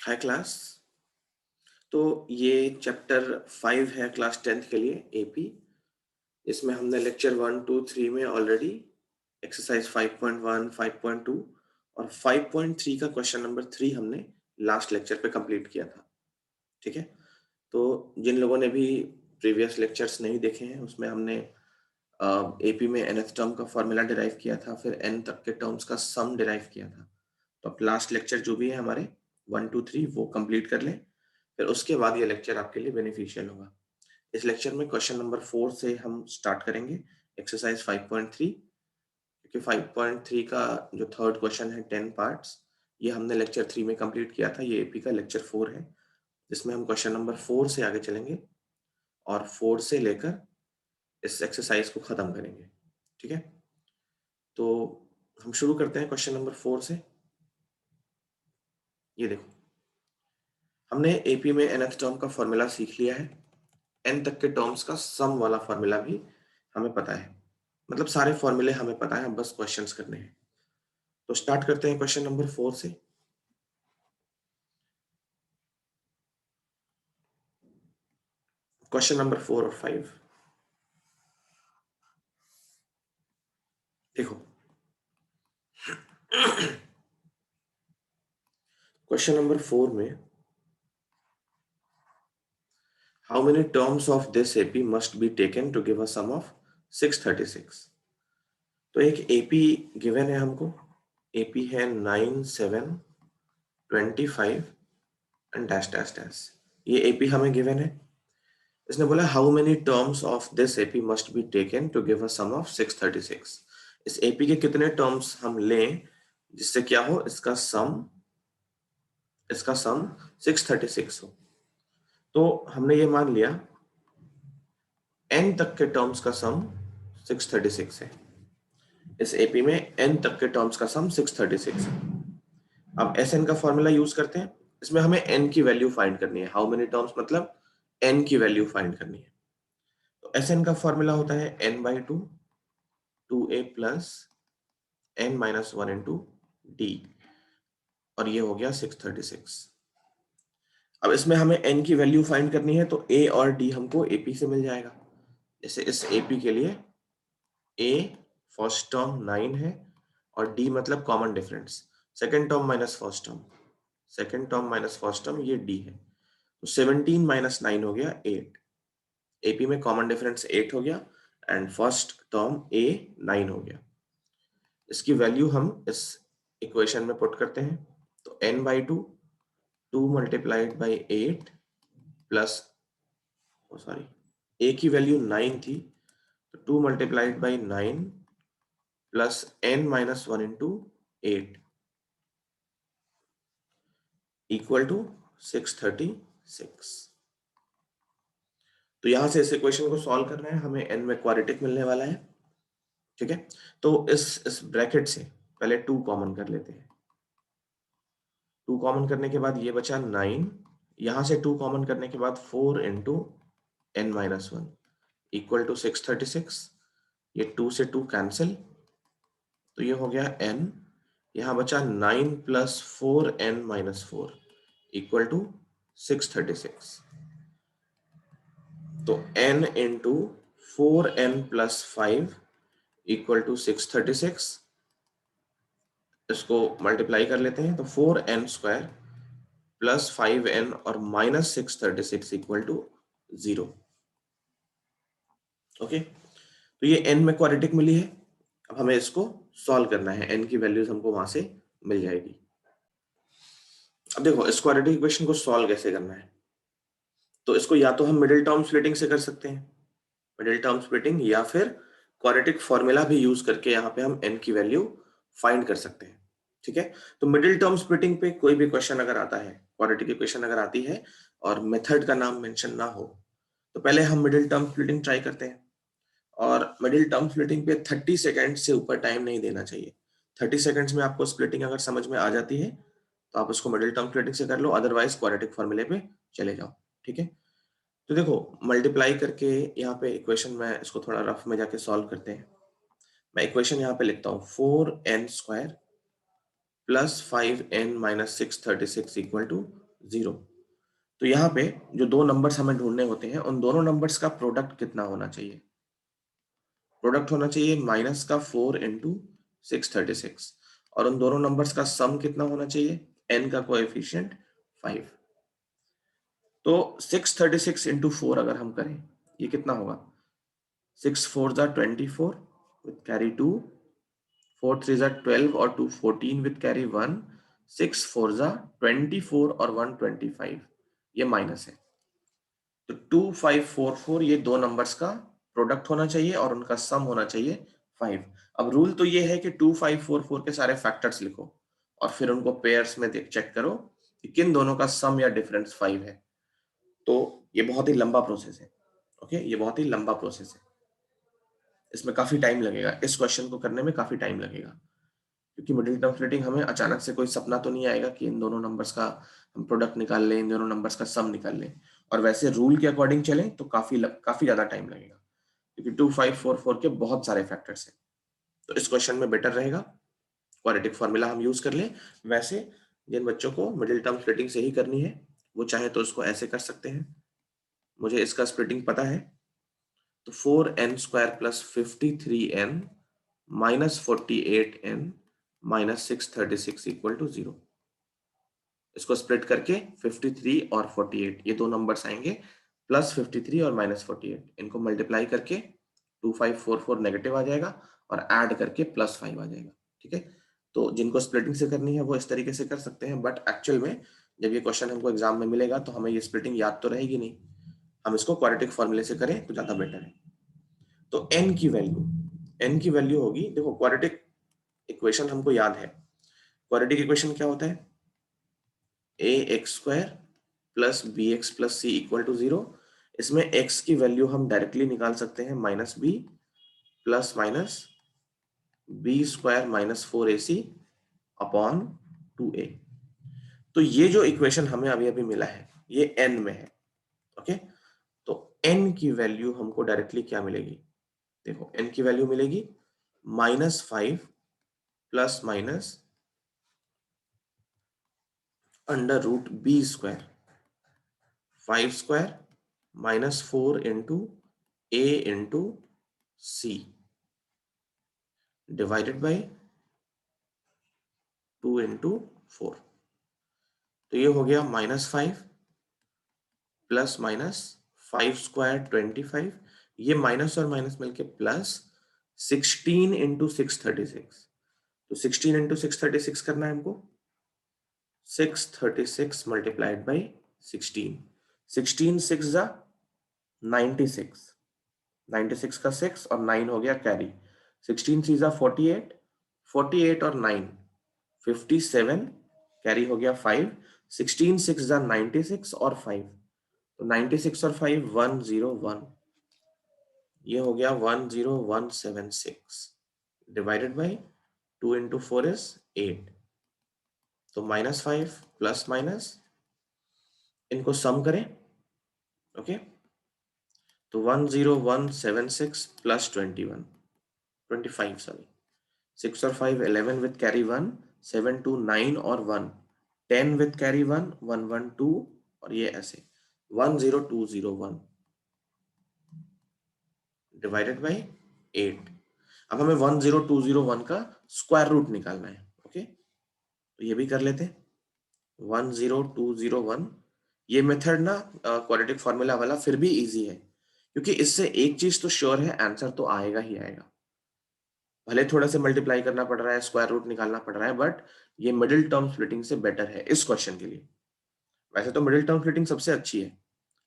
हाय class. तो ये chapter 5 है क्लास 10th के लिए एपी। इसमें हमने लेक्चर 1, 2, 3 में ऑलरेडी एक्सरसाइज 5.1, 5.2 और 5.3 का क्वेश्चन नंबर 3 हमने लास्ट लेक्चर पे कंप्लीट किया था। ठीक है, तो जिन लोगों ने भी प्रीवियस लेक्चर्स नहीं देखे हैं उसमें हमने एपी में nth टर्म का फॉर्मूला डिराइव किया था, फिर n तक के टर्म्स का सम डिराइव किया था। तो अब लास्ट लेक्चर जो भी है हमारे 1, 2, 3 वो कंप्लीट कर लें, फिर उसके बाद ये लेक्चर आपके लिए बेनिफिशियल होगा। इस लेक्चर में क्वेश्चन नंबर 4 से हम स्टार्ट करेंगे एक्सरसाइज 5.3, क्योंकि 5.3 का जो थर्ड क्वेश्चन है 10 पार्ट्स, ये हमने लेक्चर 3 में कंप्लीट किया था। ये एपी का लेक्चर 4 है, जिसमें हम क्वेश्चन नंबर 4 से आगे चलेंगे और 4 से लेकर इस एक्सरसाइज को खत्म करेंगे। ठीक है, तो हम शुरू करते हैं क्वेश्चन नंबर 4 से। ये देखो, हमने एपी में nth टर्म का फॉर्मूला सीख लिया है, n तक के टर्म्स का सम वाला फॉर्मूला भी हमें पता है, मतलब सारे फॉर्मूले हमें पता है, बस क्वेश्चंस करने हैं। तो स्टार्ट करते हैं क्वेश्चन नंबर 4 से। क्वेश्चन नंबर 4 और 5 देखो। क्वेश्चन नंबर 4 में how many terms of this AP must be taken to give a sum of 636। तो एक एपी गिवन है हमको, एपी है 9, 7, 25 एंड डैश डैश डैश। ये एपी हमें गिवन है। इसने बोला how many terms of this AP must be taken to give a sum of 636। इस एपी के कितने टर्म्स हम लें जिससे क्या हो, इसका सम 636 हो। तो हमने ये मान लिया n तक के टर्म्स का सम 636 है। इस एपी में n तक के टर्म्स का सम 636 है। अब Sn का फॉर्मूला यूज करते हैं। इसमें हमें n की वैल्यू फाइंड करनी है। हाउ मेनी टर्म्स मतलब n की वैल्यू फाइंड करनी है। तो Sn का फॉर्मूला होता है n/2 2a plus n-1 into d, और ये हो गया 636। अब इसमें हमें n की वैल्यू फाइंड करनी है, तो a और d हमको AP से मिल जाएगा। जैसे इस AP के लिए a फर्स्ट टर्म 9 है और d मतलब common difference, second term minus first term ये d है। तो 17 माइनस 9 हो गया 8। AP में कॉमन डिफरेंस 8 हो गया एंड फर्स्ट टर्म a 9 हो गया। इसकी वैल्यू हम इस इक्वेशन में पुट करते हैं। तो n/2 2 multiplied by 8 plus, sorry, a की वैल्यू 9 थी, तो 2 multiplied by 9 plus n-1 into 8 equal to 636। तो यहां से इस इक्वेशन को सॉल्व करना है, हमें n में क्वाड्रेटिक मिलने वाला है। ठीक है, तो इस ब्रैकेट से पहले 2 कॉमन कर लेते हैं। 2 कॉमन करने के बाद ये बचा 9, यहां से 2 कॉमन करने के बाद 4 इंटू n-1 इक्वल टू 636। ये 2 से 2 कैंसिल, तो ये हो गया n, यहां बचा 9 प्लस 4n-4 इक्वल टू 636। तो n into 4n plus 5 equal to 636। इसको मल्टीप्लाई कर लेते हैं, तो 4n स्क्वायर प्लस 5n और माइनस 636 इक्वल टू 0। ओके, तो ये n में क्वाड्रेटिक मिली है। अब हमें इसको सॉल्व करना है, n की वैल्यूज हमको वहां से मिल जाएगी। अब देखो इस क्वाड्रेटिक इक्वेशन को सॉल्व कैसे करना है। तो इसको या तो हम मिडिल टर्म स्प्लिटिंग से कर सकते हैं, मिडिल टर्म स्प्लिटिंग, या फिर क्वाड्रेटिक फॉर्मूला भी यूज करके यहाँ पे हम n की वैल्यू फाइंड कर सकते हैं। ठीक है, तो मिडिल टर्म स्प्लिटिंग पे कोई भी क्वेश्चन अगर आता है, क्वाड्रेटिक इक्वेशन अगर आती है और मेथड का नाम मेंशन ना हो, तो पहले हम मिडिल टर्म स्प्लिटिंग ट्राई करते हैं। और मिडिल टर्म स्प्लिटिंग पे 30 सेकेंड से ऊपर टाइम नहीं देना चाहिए। 30 सेकेंड्स में आपको स्प्लिटिंग अगर समझ में आ जाती है तो आप उसको मिडिल टर्म स्प्लिटिंग से कर लो, अदरवाइज क्वाड्रेटिक फॉर्मूले पे चले जाओ। ठीक है, तो देखो मल्टीप्लाई करके यहाँ पे इक्वेशन में इसको थोड़ा रफ में जाके सॉल्व करते हैं। मैं इक्वेशन यहाँ पे लिखता हूँ 4n square plus 5n minus 636 equal to 0। तो यहाँ पे जो दो नंबर्स हमें ढूंढने होते हैं उन दोनों नंबर्स का प्रोडक्ट कितना होना चाहिए? प्रोडक्ट होना चाहिए माइनस का 4 इंटू 636 और उन दोनों नंबर्स का सम कितना होना चाहिए? n का कोएफिशिएंट 5। तो 636 इंटू 4 अगर हम करें ये कितना होगा? 6 4 जा 24 with carry 2, 4 3 जा 12 और 2 14 with carry 1, 6 4 जा 24 और 1 25, ये माइनस है। तो 2544 ये दो नंबर्स का प्रोडक्ट होना चाहिए और उनका सम होना चाहिए 5। अब रूल तो ये है कि 2544 के सारे फैक्टर्स लिखो और फिर उनको पेयर्स में चेक करो कि किन दोनों का सम या डिफरेंस 5 है। तो ये बहुत ही लंबा प्रोसेस है। ओके, ये बहुत ही लंबा प्रोसेस है, इसमें काफी टाइम लगेगा, इस क्वेश्चन को करने में काफी टाइम लगेगा, क्योंकि मिडिल टर्म स्प्लिटिंग हमें अचानक से कोई सपना तो नहीं आएगा कि इन दोनों नंबर्स का हम प्रोडक्ट निकाल लें, इन दोनों नंबर्स का सम निकाल लें। और वैसे रूल के अकॉर्डिंग चलें तो काफी ज्यादा टाइम लगेगा, क्योंकि 2544 के बहुत सारे फैक्टर्स हैं। तो इस क्वेश्चन में बेटर रहेगा क्वाड्रेटिक फॉर्मूला हम यूज कर लें। वैसे जिन बच्चों को मिडिल टर्म स्प्लिटिंग से ही करनी है वो चाहे तो इसको ऐसे कर सकते हैं। मुझे इसका स्प्लिटिंग पता है, तो 4n square plus 53n minus 48n minus 636 equal to 0। इसको स्प्लिट करके 53 और 48 ये दो नंबर्स आएंगे, प्लस 53 और माइनस 48, इनको मल्टीप्लाई करके 2544 नेगेटिव आ जाएगा और ऐड करके प्लस 5 आ जाएगा। ठीक है, तो जिनको स्प्लिटिंग से करनी है वो इस तरीके से कर सकते हैं, बट एक्चुअल में जब ये क्वेश्चन हमको एग्जाम में मिलेगा तो हमें ये स्प्लिटिंग याद तो रहेगी नहीं, हम इसको क्वाड्रेटिक फॉर्मूले से करें तो ज्यादा बेटर है। तो n की वैल्यू होगी, देखो क्वाड्रेटिक इक्वेशन हमको याद है। क्वाड्रेटिक इक्वेशन क्या होता है? ax² plus bx plus c equal to 0। इसमें x की वैल्यू हम डायरेक्टली निकाल सकते हैं minus b plus minus b² minus 4ac upon 2a। तो ये जो इक्वेशन हमें अभी अभी मिला है ये n में है। ओके, तो n की वैल्यू हमको डायरेक्टली क्या मिलेगी? देखो n की वैल्यू मिलेगी -5 plus minus √b², 5² minus 4 into a into c divided by 2 into 4। तो ये हो गया -5 प्लस माइनस 5² 25, ये माइनस और माइनस मिलके प्लस 16 इंटू 636। तो 16 इंटू 636 करना है हमको, 636 मल्टीप्लाइड बाई 16, 16 6 जा 96, 96 का 6 और 9 हो गया कैरी, 16 3 जा 48, 48 और 9 57, कैरी हो गया 5, 16 6 जा 96 और 5, तो 96 और 5 101, ये हो गया 10176 डिवाइडेड बाई 2 इंटू 4 इज 8। तो -5 प्लस माइनस इनको सम करें। ओके, तो 10176 प्लस 25 सॉरी, 6 और 5 11 विथ कैरी 1, 7 2 9 और 1 10 विथ कैरी 1 1 1 2 और ये ऐसे 10201 डिवाइडेड बाई 8। अब हमें 10201 का स्क्वायर रूट निकालना है। ओके, तो ये भी कर लेते हैं। 10201, ये मेथड ना क्वाड्रेटिक फॉर्मूला वाला फिर भी इजी है, क्योंकि इससे एक चीज तो श्योर है, आंसर तो आएगा ही आएगा। भले थोड़ा से मल्टीप्लाई करना पड़ रहा है, स्क्वायर रूट निकालना पड़ रहा है, बट ये मिडिल टर्म स्प्लिटिंग से बेटर है इस क्वेश्चन के लिए। वैसे तो मिडिल टर्म स्प्लिटिंग सबसे अच्छी है,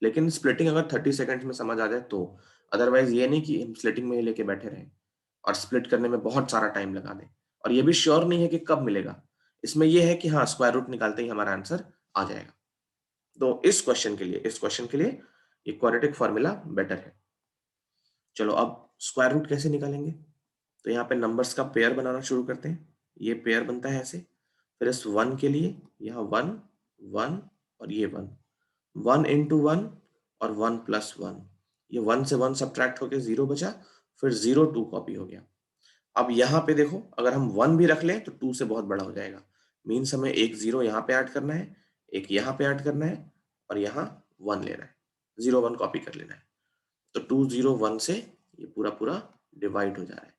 लेकिन स्प्लिटिंग अगर 30 सेकंड्स में समझ आ जाए तो, अदरवाइज ये नहीं कि हम स्प्लिटिंग में ही लेके बैठे रहें और स्प्लिट करने में बहुत सारा टाइम लगा दें और ये भी श्योर नहीं है कि कब मिलेगा। इसमें यह है कि हाँ, स्क्वायर रूट निकालते ही हमारा आंसर आ जाएगा। तो इस क्वेश्चन के लिए ये क्वाड्रेटिक फॉर्मूला बेटर है। चलो अब स्क्वायर रूट कैसे निकालेंगे? तो यहाँ पे नंबर्स का पेयर बनाना शुरू करते हैं। ये पेयर बनता है ऐसे, फिर इस 1 के लिए यहाँ 1 1 और ये 1, 1 इंटू 1 और 1 प्लस 1, ये 1 से 1 सब्ट्रैक्ट होके 0 बचा, फिर 0 2 कॉपी हो गया। अब यहाँ पे देखो, अगर हम 1 भी रख लें तो 2 से बहुत बड़ा हो जाएगा, मीन्स हमें एक 0 यहाँ पे ऐड करना है, एक यहाँ पे ऐड करना है और यहाँ 1 लेना है, 0 1 कॉपी कर लेना है। तो 2 0 1 से ये पूरा पूरा डिवाइड हो जा रहा है,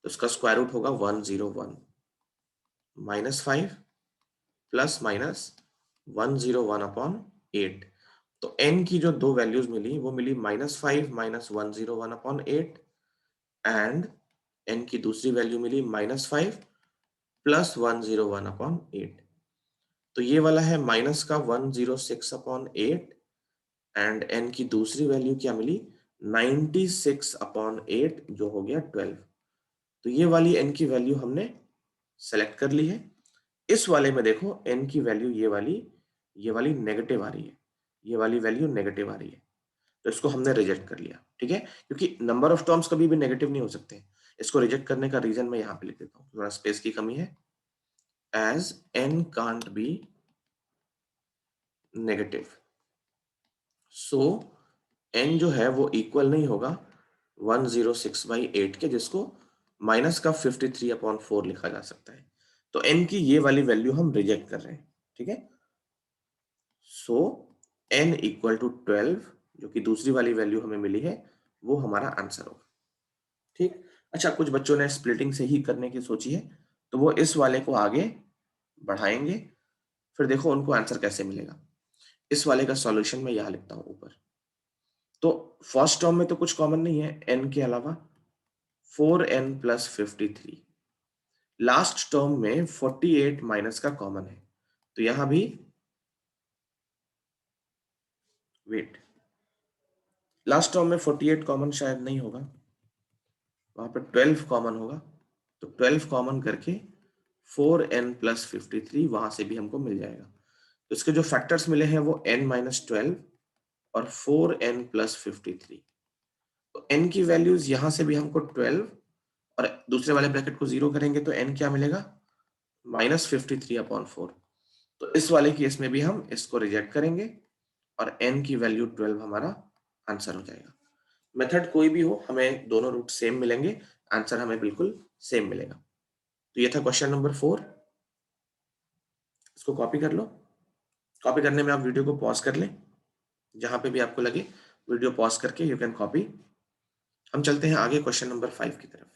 तो इसका स्क्वायर रूट होगा 1 0 1 -5 प्लस माइनस 101 अपॉन 8। तो n की जो दो वैल्यूज मिली वो मिली -5 -101 अपॉन 8 एंड n की दूसरी वैल्यू मिली -5 प्लस 101 अपॉन 8। तो ये वाला है माइनस का 106 अपॉन 8 एंड n की दूसरी वैल्यू क्या मिली 96 अपॉन 8 जो हो गया 12। तो ये वाली n की वैल्यू हमने सेलेक्ट कर ली है। इस वाले में देखो n की वैल्यू ये वाली नेगेटिव आ रही है, ये वाली वैल्यू नेगेटिव आ रही है, तो इसको हमने रिजेक्ट कर लिया। ठीक है, क्योंकि नंबर ऑफ टर्म्स कभी भी नेगेटिव नहीं हो सकते। इसको रिजेक्ट करने का रीजन मैं यहाँ पे लिख देता हूँ, थोड़ा स्पेस की कमी है। As n can't be negative, so n जो है वो इक्वल नहीं होगा 106/8 के, जिसको माइनस का 53 अपॉन 4 लिखा जा सकता है। तो n की ये वाली वैल्यू हम रिजेक्ट कर रहे हैं। ठीक है, सो n इक्वल टू 12 जो कि दूसरी वाली वैल्यू हमें मिली है वो हमारा आंसर होगा। ठीक, अच्छा कुछ बच्चों ने स्प्लिटिंग से ही करने की सोची है, तो वो इस वाले को आगे बढ़ाएंगे, फिर देखो उनको आंसर कैसे मिलेगा। इस वाले का सॉल्यूशन मैं यहां लिखता हूं ऊपर। तो फर्स्ट टर्म में तो कुछ कॉमन नहीं है n के अलावा, 4n प्लस 53। लास्ट टर्म में 48 माइनस का कॉमन है, तो यहां भी वेट, लास्ट टर्म में 48 कॉमन शायद नहीं होगा, वहां पर 12 कॉमन होगा। तो 12 कॉमन करके 4n प्लस 53 वहां से भी हमको मिल जाएगा। तो इसके जो फैक्टर्स मिले हैं वो n माइनस 12 और 4n प्लस 53। तो n की वैल्यूज यहां से भी हमको 12 और दूसरे वाले ब्रैकेट को 0 करेंगे तो n क्या मिलेगा -53/4। तो इस वाले केस में भी हम इसको रिजेक्ट करेंगे और n की वैल्यू 12 हमारा आंसर हो जाएगा। मेथड कोई भी हो, हमें दोनों रूट सेम मिलेंगे, आंसर हमें बिल्कुल सेम मिलेगा। तो ये था क्वेश्चन नंबर 4। इसको कॉपी कर लो। कॉपी करने में आप वीडियो को पॉज कर लें, जहां पे भी आपको लगे वीडियो पॉज करके यू कैन कॉपी। हम चलते हैं आगे क्वेश्चन नंबर 5 की तरफ।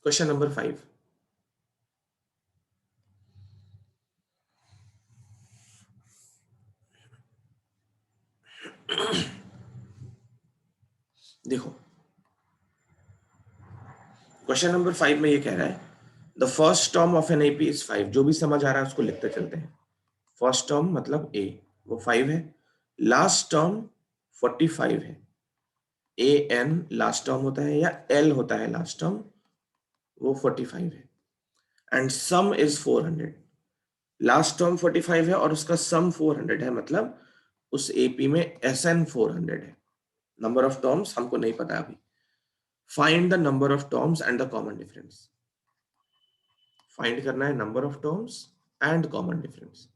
क्वेश्चन नंबर 5, देखो क्वेश्चन नंबर 5 में ये कह रहा है the first term of an AP is 5। जो भी समझ आ रहा है उसको लिखते चलते हैं। फर्स्ट टर्म मतलब ए, वो 5 है। लास्ट टर्म 45 है। ए एन लास्ट टर्म होता है या एल होता है लास्ट टर्म, वो 45 है। And some is 400। Last term 45 है और उसका सम 400 है, मतलब उस एपी में एस एन 400 है। नंबर ऑफ टर्म्स हमको नहीं पता अभी। Find the number of terms and the common difference. Find करना है number of terms and common difference.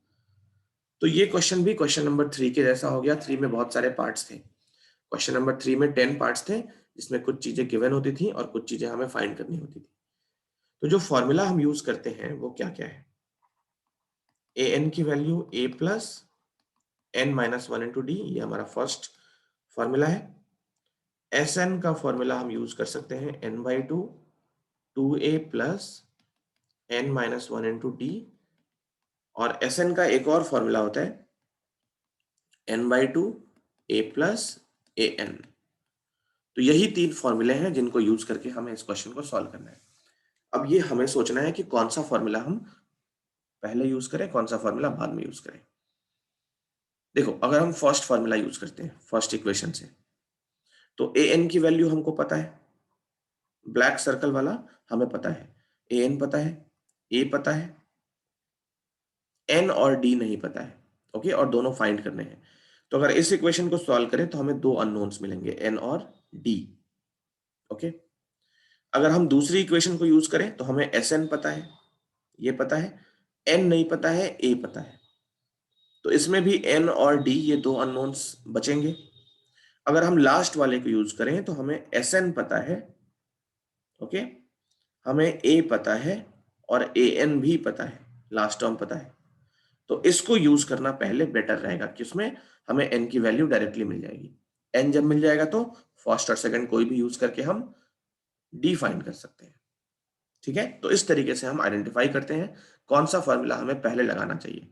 तो ये क्वेश्चन भी क्वेश्चन नंबर 3 के जैसा हो गया। 3 में बहुत सारे पार्ट्स थे। क्वेश्चन नंबर 3 में 10 पार्ट्स थे, जिसमें कुछ चीजें गिवन होती थी और कुछ चीजें हमें फाइंड करनी होती थी। तो जो फॉर्मूला हम यूज करते हैं वो क्या क्या है। ए एन की value A plus N minus 1 into D, ये हमारा फर्स्ट फॉर्मूला है। एस एन का फॉर्मूला हम यूज कर सकते हैं n/2 2a plus n minus 1 into D, और एस एन का एक और फॉर्मूला होता है n/2 a plus A N. तो यही 3 फॉर्मूले हैं जिनको यूज करके हमें इस क्वेश्चन को सॉल्व करना है। अब ये हमें सोचना है कि कौन सा फॉर्मूला हम पहले यूज करें, कौन सा फॉर्मूला बाद में यूज करें। देखो अगर हम फर्स्ट फॉर्मूला यूज करते हैं फर्स्ट इक्वेशन से, तो ए एन की वैल्यू हमको पता है, ब्लैक सर्कल वाला हमें पता है, ए एन पता है, ए पता है, एन और डी नहीं पता है। ओके, और दोनों फाइंड करने हैं। तो अगर इस इक्वेशन को सॉल्व करें तो हमें दो अननोन्स मिलेंगे, एन और डी। ओके, अगर हम दूसरी इक्वेशन को यूज करें तो हमें एस एन पता है, ये पता है, एन नहीं पता है, ए पता है। तो इसमें भी एन और डी ये दो अननोन्स बचेंगे। अगर हम लास्ट वाले को यूज करें तो हमें एस एन पता है, ओके, हमें ए पता है और ए एन भी पता है लास्ट टर्म पता है, तो इसको यूज करना पहले बेटर रहेगा कि उसमें हमें n की वैल्यू डायरेक्टली मिल जाएगी। n जब मिल जाएगा तो फर्स्ट और सेकंड कोई भी यूज करके हम d फाइंड कर सकते हैं। ठीक है, तो इस तरीके से हम आइडेंटिफाई करते हैं कौन सा फॉर्मूला हमें पहले लगाना चाहिए।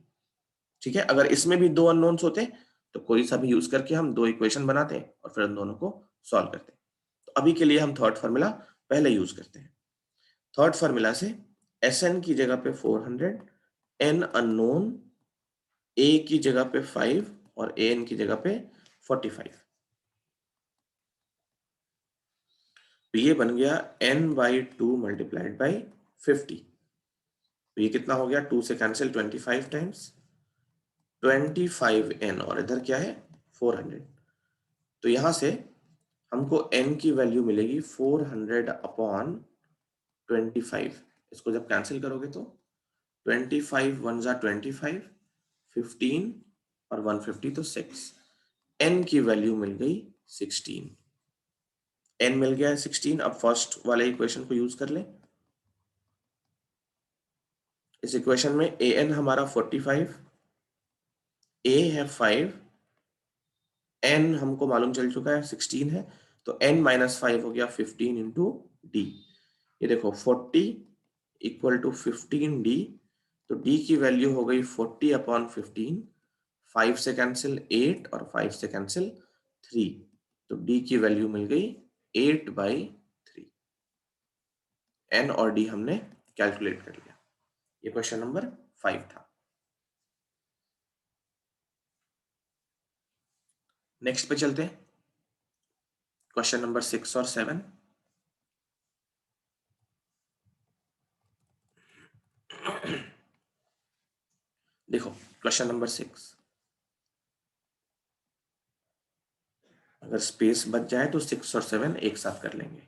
ठीक है, अगर इसमें भी दो अननोन्स होते तो कोई सा भी यूज करके हम दो इक्वेशन बनाते हैं और फिर उन दोनों को सॉल्व करते हैं। तो अभी के लिए हम थर्ड फार्मूला पहले यूज करते हैं। थर्ड फार्मूला से Sn की जगह पे 400, n अननोन, a की जगह पे 5 और an की जगह पे 45। तो ये बन गया n/2 मल्टीप्लाइड बाई 50। तो ये कितना हो गया, 2 से कैंसिल 25 टाइम्स 25n और इधर क्या है 400। तो यहां से हमको n की वैल्यू मिलेगी 400 अपॉन 25। इसको जब कैंसिल करोगे तो 25 1 जा 25, 15 और 150 तो 6। n की वैल्यू मिल गई 16। n मिल गया है 16। अब फर्स्ट वाले इक्वेशन को यूज कर लें। इस इक्वेशन में an हमारा 45, a है 5, n हमको मालूम चल चुका है 16 है, तो n माइनस 5 हो गया 15 इंटू डी। ये देखो 40 इक्वल टू 15d, तो d की वैल्यू हो गई 40 अपॉन 15। 5 से कैंसिल 8 और 5 से कैंसिल 3, तो d की वैल्यू मिल गई 8/3। n और d हमने कैलकुलेट कर लिया। ये क्वेश्चन नंबर 5 था। नेक्स्ट पे चलते हैं, क्वेश्चन नंबर 6 और 7। देखो क्वेश्चन नंबर 6, अगर स्पेस बच जाए तो 6 और 7 एक साथ कर लेंगे।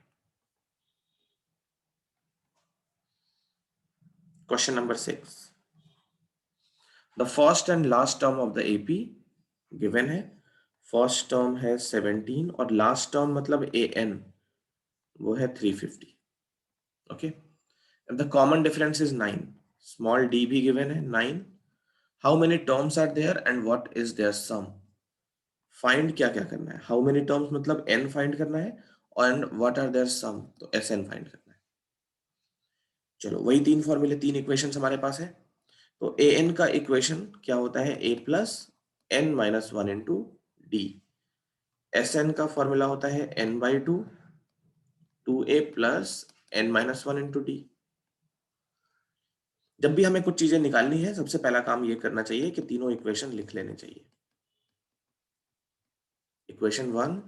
Question number 6, the first and last term of the AP given है। फर्स्ट टर्म है 17 और लास्ट टर्म मतलब an वो है 350। ओके, the common difference is 9। Small d भी गिवन है 9। How many terms are there and what is their sum. Find क्या क्या करना है, हाउ मेनी टर्म्स मतलब n फाइंड करना है और व्हाट आर देयर सम तो Sn फाइंड करना है। चलो वही तीन फॉर्मूले, तीन इक्वेशन हमारे पास है। तो an का इक्वेशन क्या होता है, a plus n minus 1 into D. Sn का फॉर्मूला होता है n/2 2a plus n minus 1 into D. जब भी हमें कुछ चीजें निकालनी है सबसे पहला काम ये करना चाहिए कि तीनों इक्वेशन लिख लेने चाहिए। इक्वेशन 1,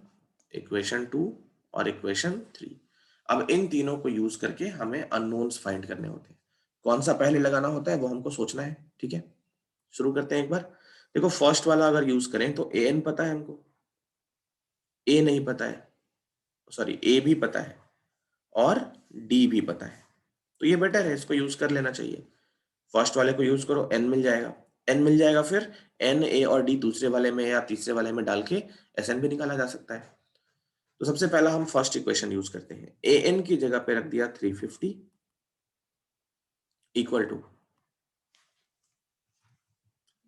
इक्वेशन 2 और इक्वेशन 3। अब इन तीनों को यूज करके हमें अननोन्स फाइंड करने होते हैं। कौन सा पहले लगाना होता है वो हमको सोचना है। ठीक है, शुरू करते हैं एक बार। देखो फर्स्ट वाला अगर यूज करें तो an पता है हमको, a नहीं पता है, सॉरी a भी पता है और d भी पता है, तो ये बेटर है, इसको यूज कर लेना चाहिए। फर्स्ट वाले को यूज करो, n मिल जाएगा। n मिल जाएगा, फिर n a और d दूसरे वाले में या तीसरे वाले में डाल के Sn भी निकाला जा सकता है। तो सबसे पहला हम फर्स्ट इक्वेशन यूज करते हैं। an की जगह पे रख दिया 350 इक्वल टू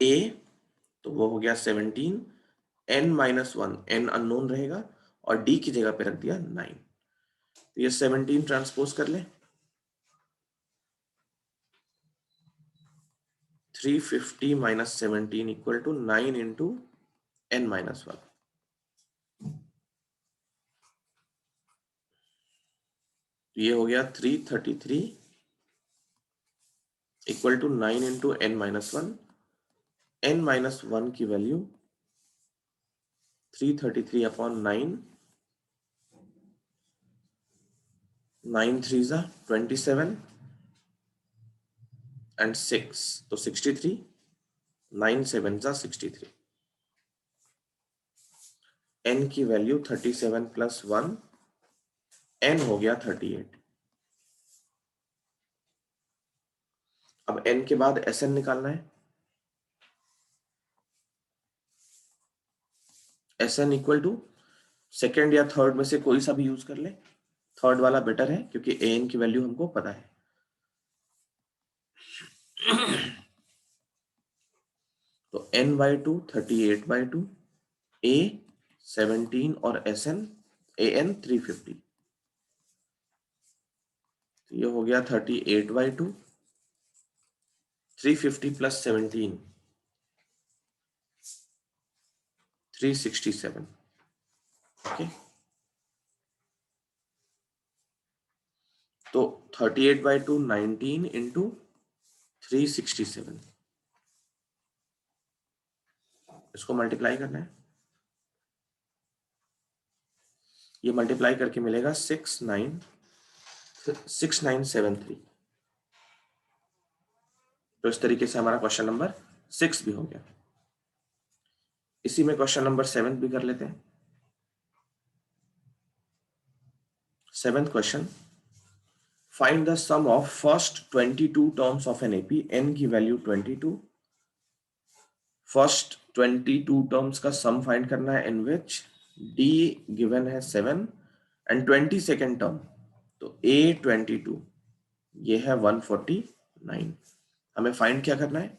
a, तो वो हो गया 17, n माइनस 1, n अननोन रहेगा, और d की जगह पे रख दिया 9। तो ये 17 ट्रांसपोज कर ले, 350 minus 17 equal to 9 into n minus 1। ये हो गया 333 equal to 9 into n minus 1। n minus 1 की वैल्यू 333 अपॉन 9, 9 3 जा 27 एंड 6 तो 63, 9 7 जा 63। n की वैल्यू 37 प्लस 1, n हो गया 38। अब n के बाद Sn निकालना है। Sn इक्वल टू सेकेंड या थर्ड में से कोई सा भी यूज कर ले, थर्ड वाला बेटर है क्योंकि an की वैल्यू हमको पता है। n/2 38/2, a 17 और an 350, तो ये हो गया 38/2, 350 प्लस 17 367। ओके, तो 38/2 19 इंटू 367, इसको मल्टीप्लाई करना है। ये मल्टीप्लाई करके मिलेगा 6973। तो इस तरीके से हमारा क्वेश्चन नंबर 6 भी हो गया। इसी में क्वेश्चन नंबर 7 भी कर लेते हैं। 7th question, find the sum of first 22 terms of an AP, n की वैल्यू 22, फर्स्ट 22 टर्म्स का सम फाइंड करना है इन विच डी गिवन है 7 एंड 22nd टर्म, तो A22 ये है 149। हमें फाइंड क्या करना है?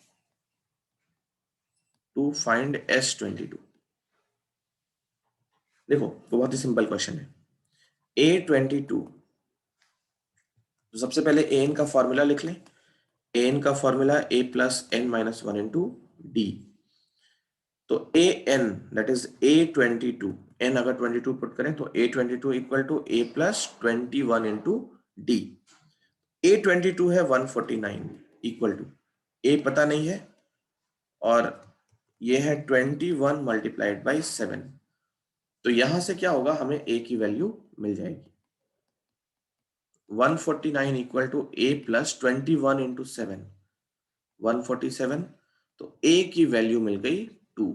To find S22। देखो बहुत ही सिंपल क्वेश्चन है। A22, तो सबसे पहले an का फॉर्मूला लिख लें। an का formula a plus n minus 1 into D. तो an that is A22, n अगर 22 पुट करें तो A22 equal to a plus 21 into d. A22 है 149 इक्वल टू a पता नहीं है और ये है 21 मल्टीप्लाइड बाई 7। तो यहां से क्या होगा, हमें a की वैल्यू मिल जाएगी 149 equal to a plus 21 into 7 147। तो a की वैल्यू मिल गई 2,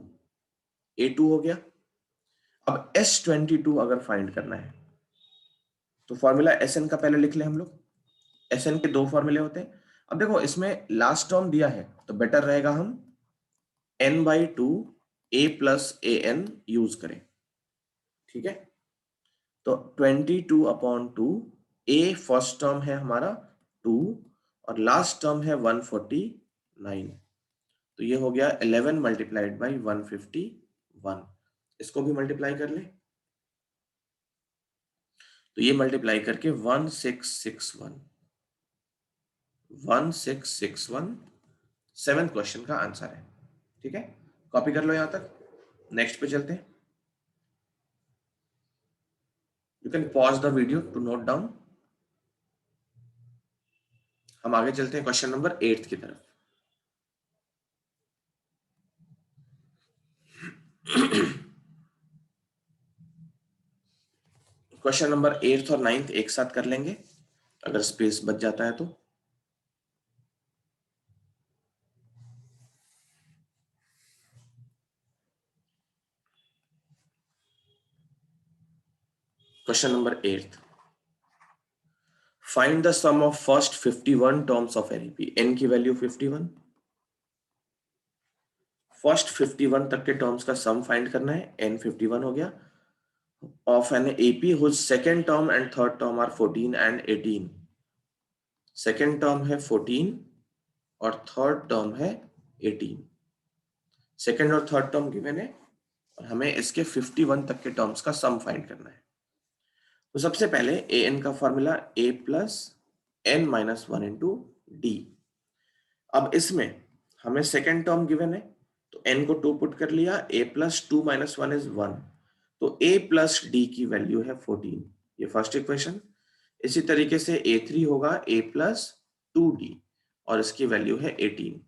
a2 हो गया। अब S22 अगर फाइंड करना है तो फॉर्मूला Sn का पहले लिख लें हम लोग। Sn के दो फॉर्मूले होते हैं। अब देखो इसमें लास्ट टर्म दिया है तो बेटर रहेगा हम n/2 a plus an use करें। ठीक है, तो 22/2 a फर्स्ट टर्म है हमारा 2 और लास्ट टर्म है 149, तो ये हो गया 11 मल्टीप्लाइड बाई 151। इसको भी मल्टीप्लाई कर ले, तो ये मल्टीप्लाई करके 1661 7th क्वेश्चन का आंसर है। ठीक है, कॉपी कर लो यहां तक। नेक्स्ट पे चलते हैं। You can pause the video to note down. हम आगे चलते हैं क्वेश्चन नंबर 8 की तरफ। क्वेश्चन नंबर 8th और 9th एक साथ कर लेंगे अगर स्पेस बच जाता है तो। Question number 8th, find the sum of first 51 terms of an AP. N की वैल्यू 51, फर्स्ट 51 तक के टर्म्स का सम फाइंड करना है, एन 51 हो गया, of an AP whose second term and third term are 14 and 18। Second term है 14 और थर्ड टर्म है 18। सेकेंड और थर्ड टर्म गिवन है और हमें इसके 51 तक के टर्म्स का सम फाइंड करना है। तो सबसे पहले ए एन का formula a plus n minus 1 into D. अब इसमें हमें सेकेंड टर्म गिवन है तो n को 2 पुट कर लिया, a प्लस 2 माइनस 1 इज 1, तो a प्लस d की वैल्यू है 14। ये फर्स्ट इक्वेशन। इसी तरीके से a3 होगा a प्लस 2d और इसकी वैल्यू है 18।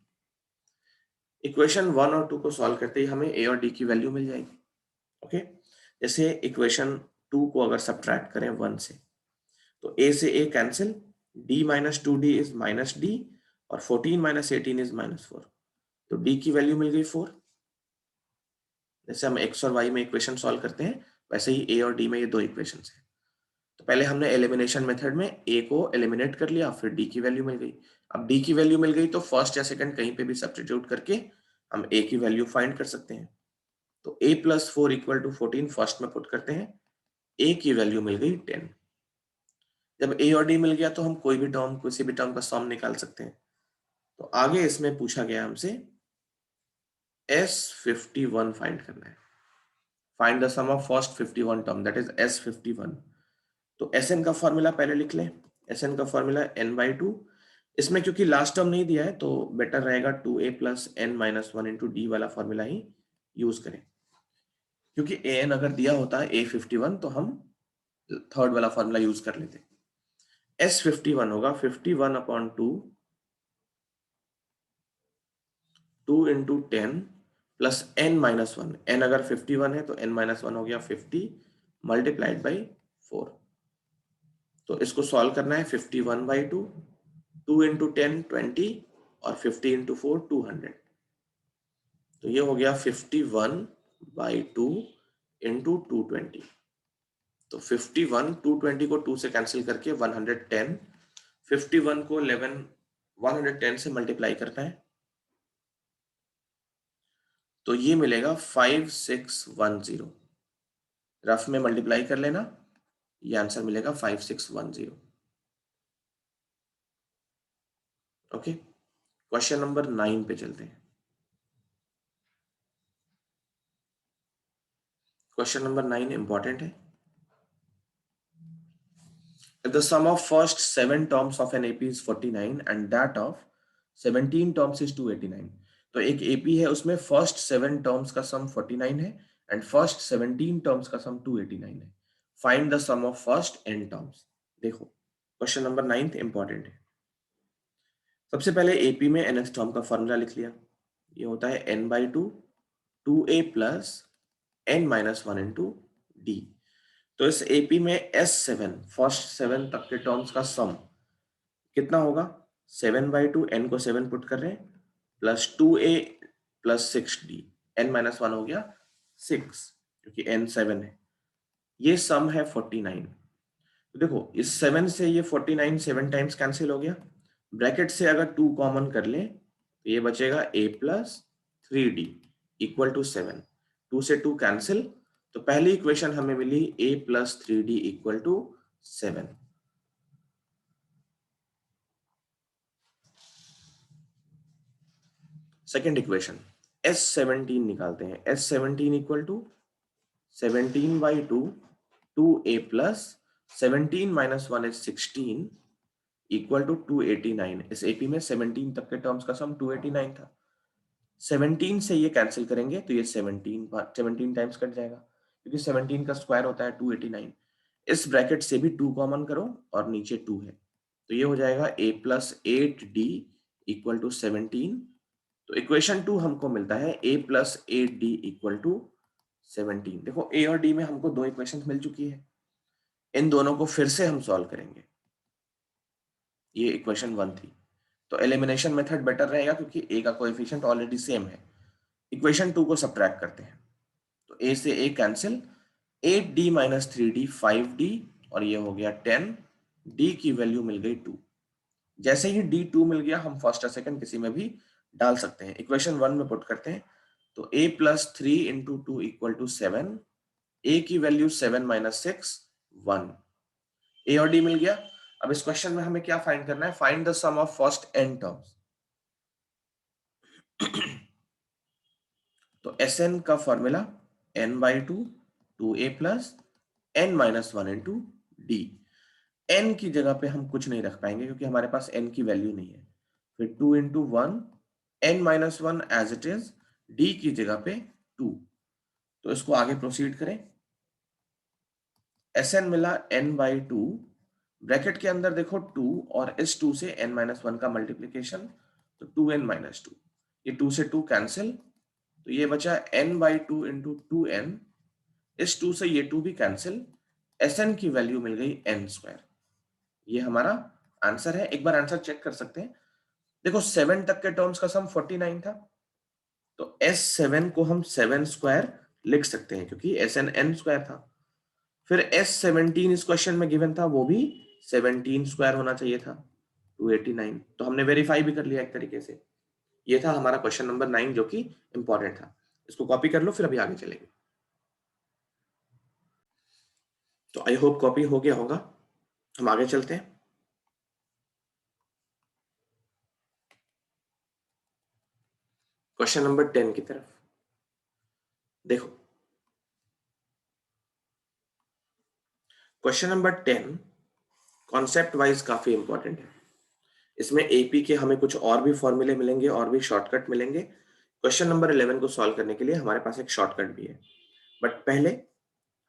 इक्वेशन 1 और 2 को सॉल्व करते ही हमें a और d की वैल्यू मिल जाएगी। ओके, जैसे इक्वेशन 2 को अगर सब्ट्रैक्ट करें 1 से तो a से a cancel, d minus 2d is minus d और 14 माइनस 18 इज माइनस 4, तो d की वैल्यू मिल गई 4। जैसे हम x और y में इक्वेशन सॉल्व करते हैं वैसे ही a और d में ये दो इक्वेशन हैं। तो पहले हमने एलिमिनेशन मेथड में a को एलिमिनेट कर लिया, फिर d की वैल्यू मिल गई। अब d की वैल्यू मिल गई तो फर्स्ट या सेकंड कहीं पे भी सब्स्टिट्यूट करके हम a की वैल्यू फाइंड कर सकते हैं। तो a plus 4 equal to 14 first में पुट करते हैं, a की वैल्यू मिल गई 10। जब a और d मिल गया तो हम कोई भी टर्म, किसी भी टर्म का सम निकाल सकते हैं। तो आगे इसमें पूछा गया हमसे S51 फाइंड करना है। Find the sum of first 51 term, that is S51। तो Sn का फॉर्मूला पहले लिख लें। Sn का फॉर्मूला n/2। इसमें क्योंकि लास्ट टर्म नहीं दिया है तो बेटर रहेगा 2a plus n minus one into D वाला फॉर्मूला ही यूज करें, क्योंकि an अगर दिया होता है A51 तो हम थर्ड वाला फॉर्मूला यूज कर लेते। S51 होगा 51/2, 2 इंटू 10 प्लस n-1। n अगर 51 है तो n-1 हो गया 50 मल्टीप्लाइड बाई 4। तो इसको सॉल्व करना है। 51/2, 2 इंटू 10 20 और 50 इंटू 4 200। तो ये हो गया 51/2 इंटू 220। तो 51 220 को 2 से कैंसिल करके 110, 51 को 110 से मल्टीप्लाई करना है तो ये मिलेगा 5610। रफ में मल्टीप्लाई कर लेना, ये आंसर मिलेगा 5610। ओके, क्वेश्चन नंबर 9 पे चलते हैं। क्वेश्चन नंबर 9 इंपॉर्टेंट है। If the sum of first 7 terms of an AP is 49 and that of 17 terms is 289, तो एक AP है उसमें फर्स्ट 7 टर्म्स का सम 49 है एंड फर्स्ट 17 टर्म्स का सम 289 है। Find the sum of first n terms. देखो क्वेश्चन नंबर 9 इंपॉर्टेंट है। सबसे पहले AP में nth टर्म का फॉर्मूला लिख लिया। ये होता है n/2 2a plus n-1 into D. तो इस AP में S7 फर्स्ट 7 तक के टर्म्स का सम कितना होगा? 7/2, n को 7 पुट कर रहे हैं, plus 2a plus 6d, n-1 हो गया 6 क्योंकि n 7 है। ये सम है 49। तो देखो इस 7 से ये 49 7 टाइम्स कैंसिल हो गया। ब्रैकेट से अगर 2 कॉमन कर ले तो ये बचेगा a plus 3d equal to 7। 2 से 2 कैंसिल, तो पहली इक्वेशन हमें मिली a plus 3d equal to 7। Second equation S17 निकालते हैं। S17 equal to 17/2 2a plus 17 minus 1 is 16 equal to 289। इस AP में 17 तक के टर्म्स का सम 289 था। 17 से ये कैंसिल करेंगे तो ये 17 टाइम्स कट जाएगा क्योंकि 17 का स्क्वायर होता है 289। इस ब्रैकेट से भी 2 कॉमन करो और नीचे 2 है तो ये हो जाएगा a plus 8d equal to 17। तो इक्वेशन 2 हमको मिलता है a plus 8d equal to 17। देखो a और d में हमको दो इक्वेशन मिल चुकी है, इन दोनों को फिर से हम सॉल्व करेंगे। ये इक्वेशन 1 थी तो एलिमिनेशन मेथड बेटर रहेगा क्योंकि a का कोएफिशिएंट ऑलरेडी सेम है। इक्वेशन 2 को सब्ट्रैक्ट करते हैं तो a से a cancel, 8d minus 3d 5d और ये हो गया 10। d की वैल्यू मिल गई 2। जैसे ही d2 मिल गया हम फर्स्ट और सेकंड किसी में भी डाल सकते हैं। इक्वेशन 1 में पुट करते हैं तो a plus 3 into 2 equal to 7। a की वैल्यू 7 माइनस 6 1। a और d मिल गया। अब इस क्वेश्चन में हमें क्या फाइंड करना है? Find the sum of first n terms. तो Sn का formula n/2 2a plus n-1 into d. n की जगह पे हम कुछ नहीं रख पाएंगे क्योंकि हमारे पास n की वैल्यू नहीं है। फिर 2 into 1 n-1 as it is, d की जगह पे 2। तो इसको आगे प्रोसीड करें। Sn मिला n/2, ब्रैकेट के अंदर देखो 2 और इस 2 से n-1 का मल्टीप्लीकेशन तो 2n-2। ये 2 से 2 कैंसिल तो ये बचा n/2 इंटू 2n। इस 2 से ये 2 भी कैंसिल, Sn की वैल्यू मिल गई n²। ये हमारा आंसर है। एक बार आंसर चेक कर सकते हैं। देखो 7 तक के टर्म्स का सम 49 था तो S7 को हम 7 स्क्वायर लिख सकते हैं क्योंकि Sn n² था। फिर S17 इस क्वेश्चन में गिवन था, वो भी 17 स्क्वायर होना चाहिए था 289। तो हमने वेरीफाई भी कर लिया एक तरीके से। ये था हमारा क्वेश्चन नंबर 9 जो कि इंपॉर्टेंट था। इसको कॉपी कर लो फिर अभी आगे चलेंगे। तो आई होप कॉपी हो गया होगा। हम आगे चलते हैं क्वेश्चन नंबर 10 की तरफ। देखो क्वेश्चन नंबर 10 कॉन्सेप्ट वाइज काफी इंपॉर्टेंट है। इसमें एपी के हमें कुछ और भी फॉर्मूले मिलेंगे और भी शॉर्टकट मिलेंगे। क्वेश्चन नंबर 11 को सॉल्व करने के लिए हमारे पास एक शॉर्टकट भी है, बट पहले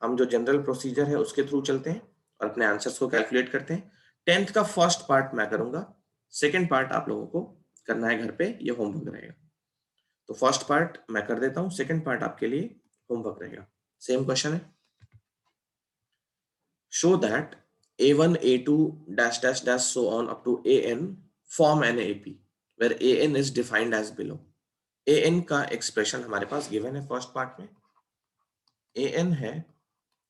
हम जो जनरल प्रोसीजर है उसके थ्रू चलते हैं और अपने आंसर्स को कैलकुलेट करते हैं। 10th का फर्स्ट पार्ट मैं करूंगा, सेकेंड पार्ट आप लोगों को करना है घर पे, ये होमवर्क रहेगा। तो फर्स्ट पार्ट मैं कर देता हूं, सेकेंड पार्ट आपके लिए होमवर्क रहेगा। सेम क्वेश्चन है, show that a1 a2 dash dash dash so on up to an form an ap where an is defined as below। an का एक्सप्रेशन हमारे पास गिवन है फर्स्ट पार्ट में, an है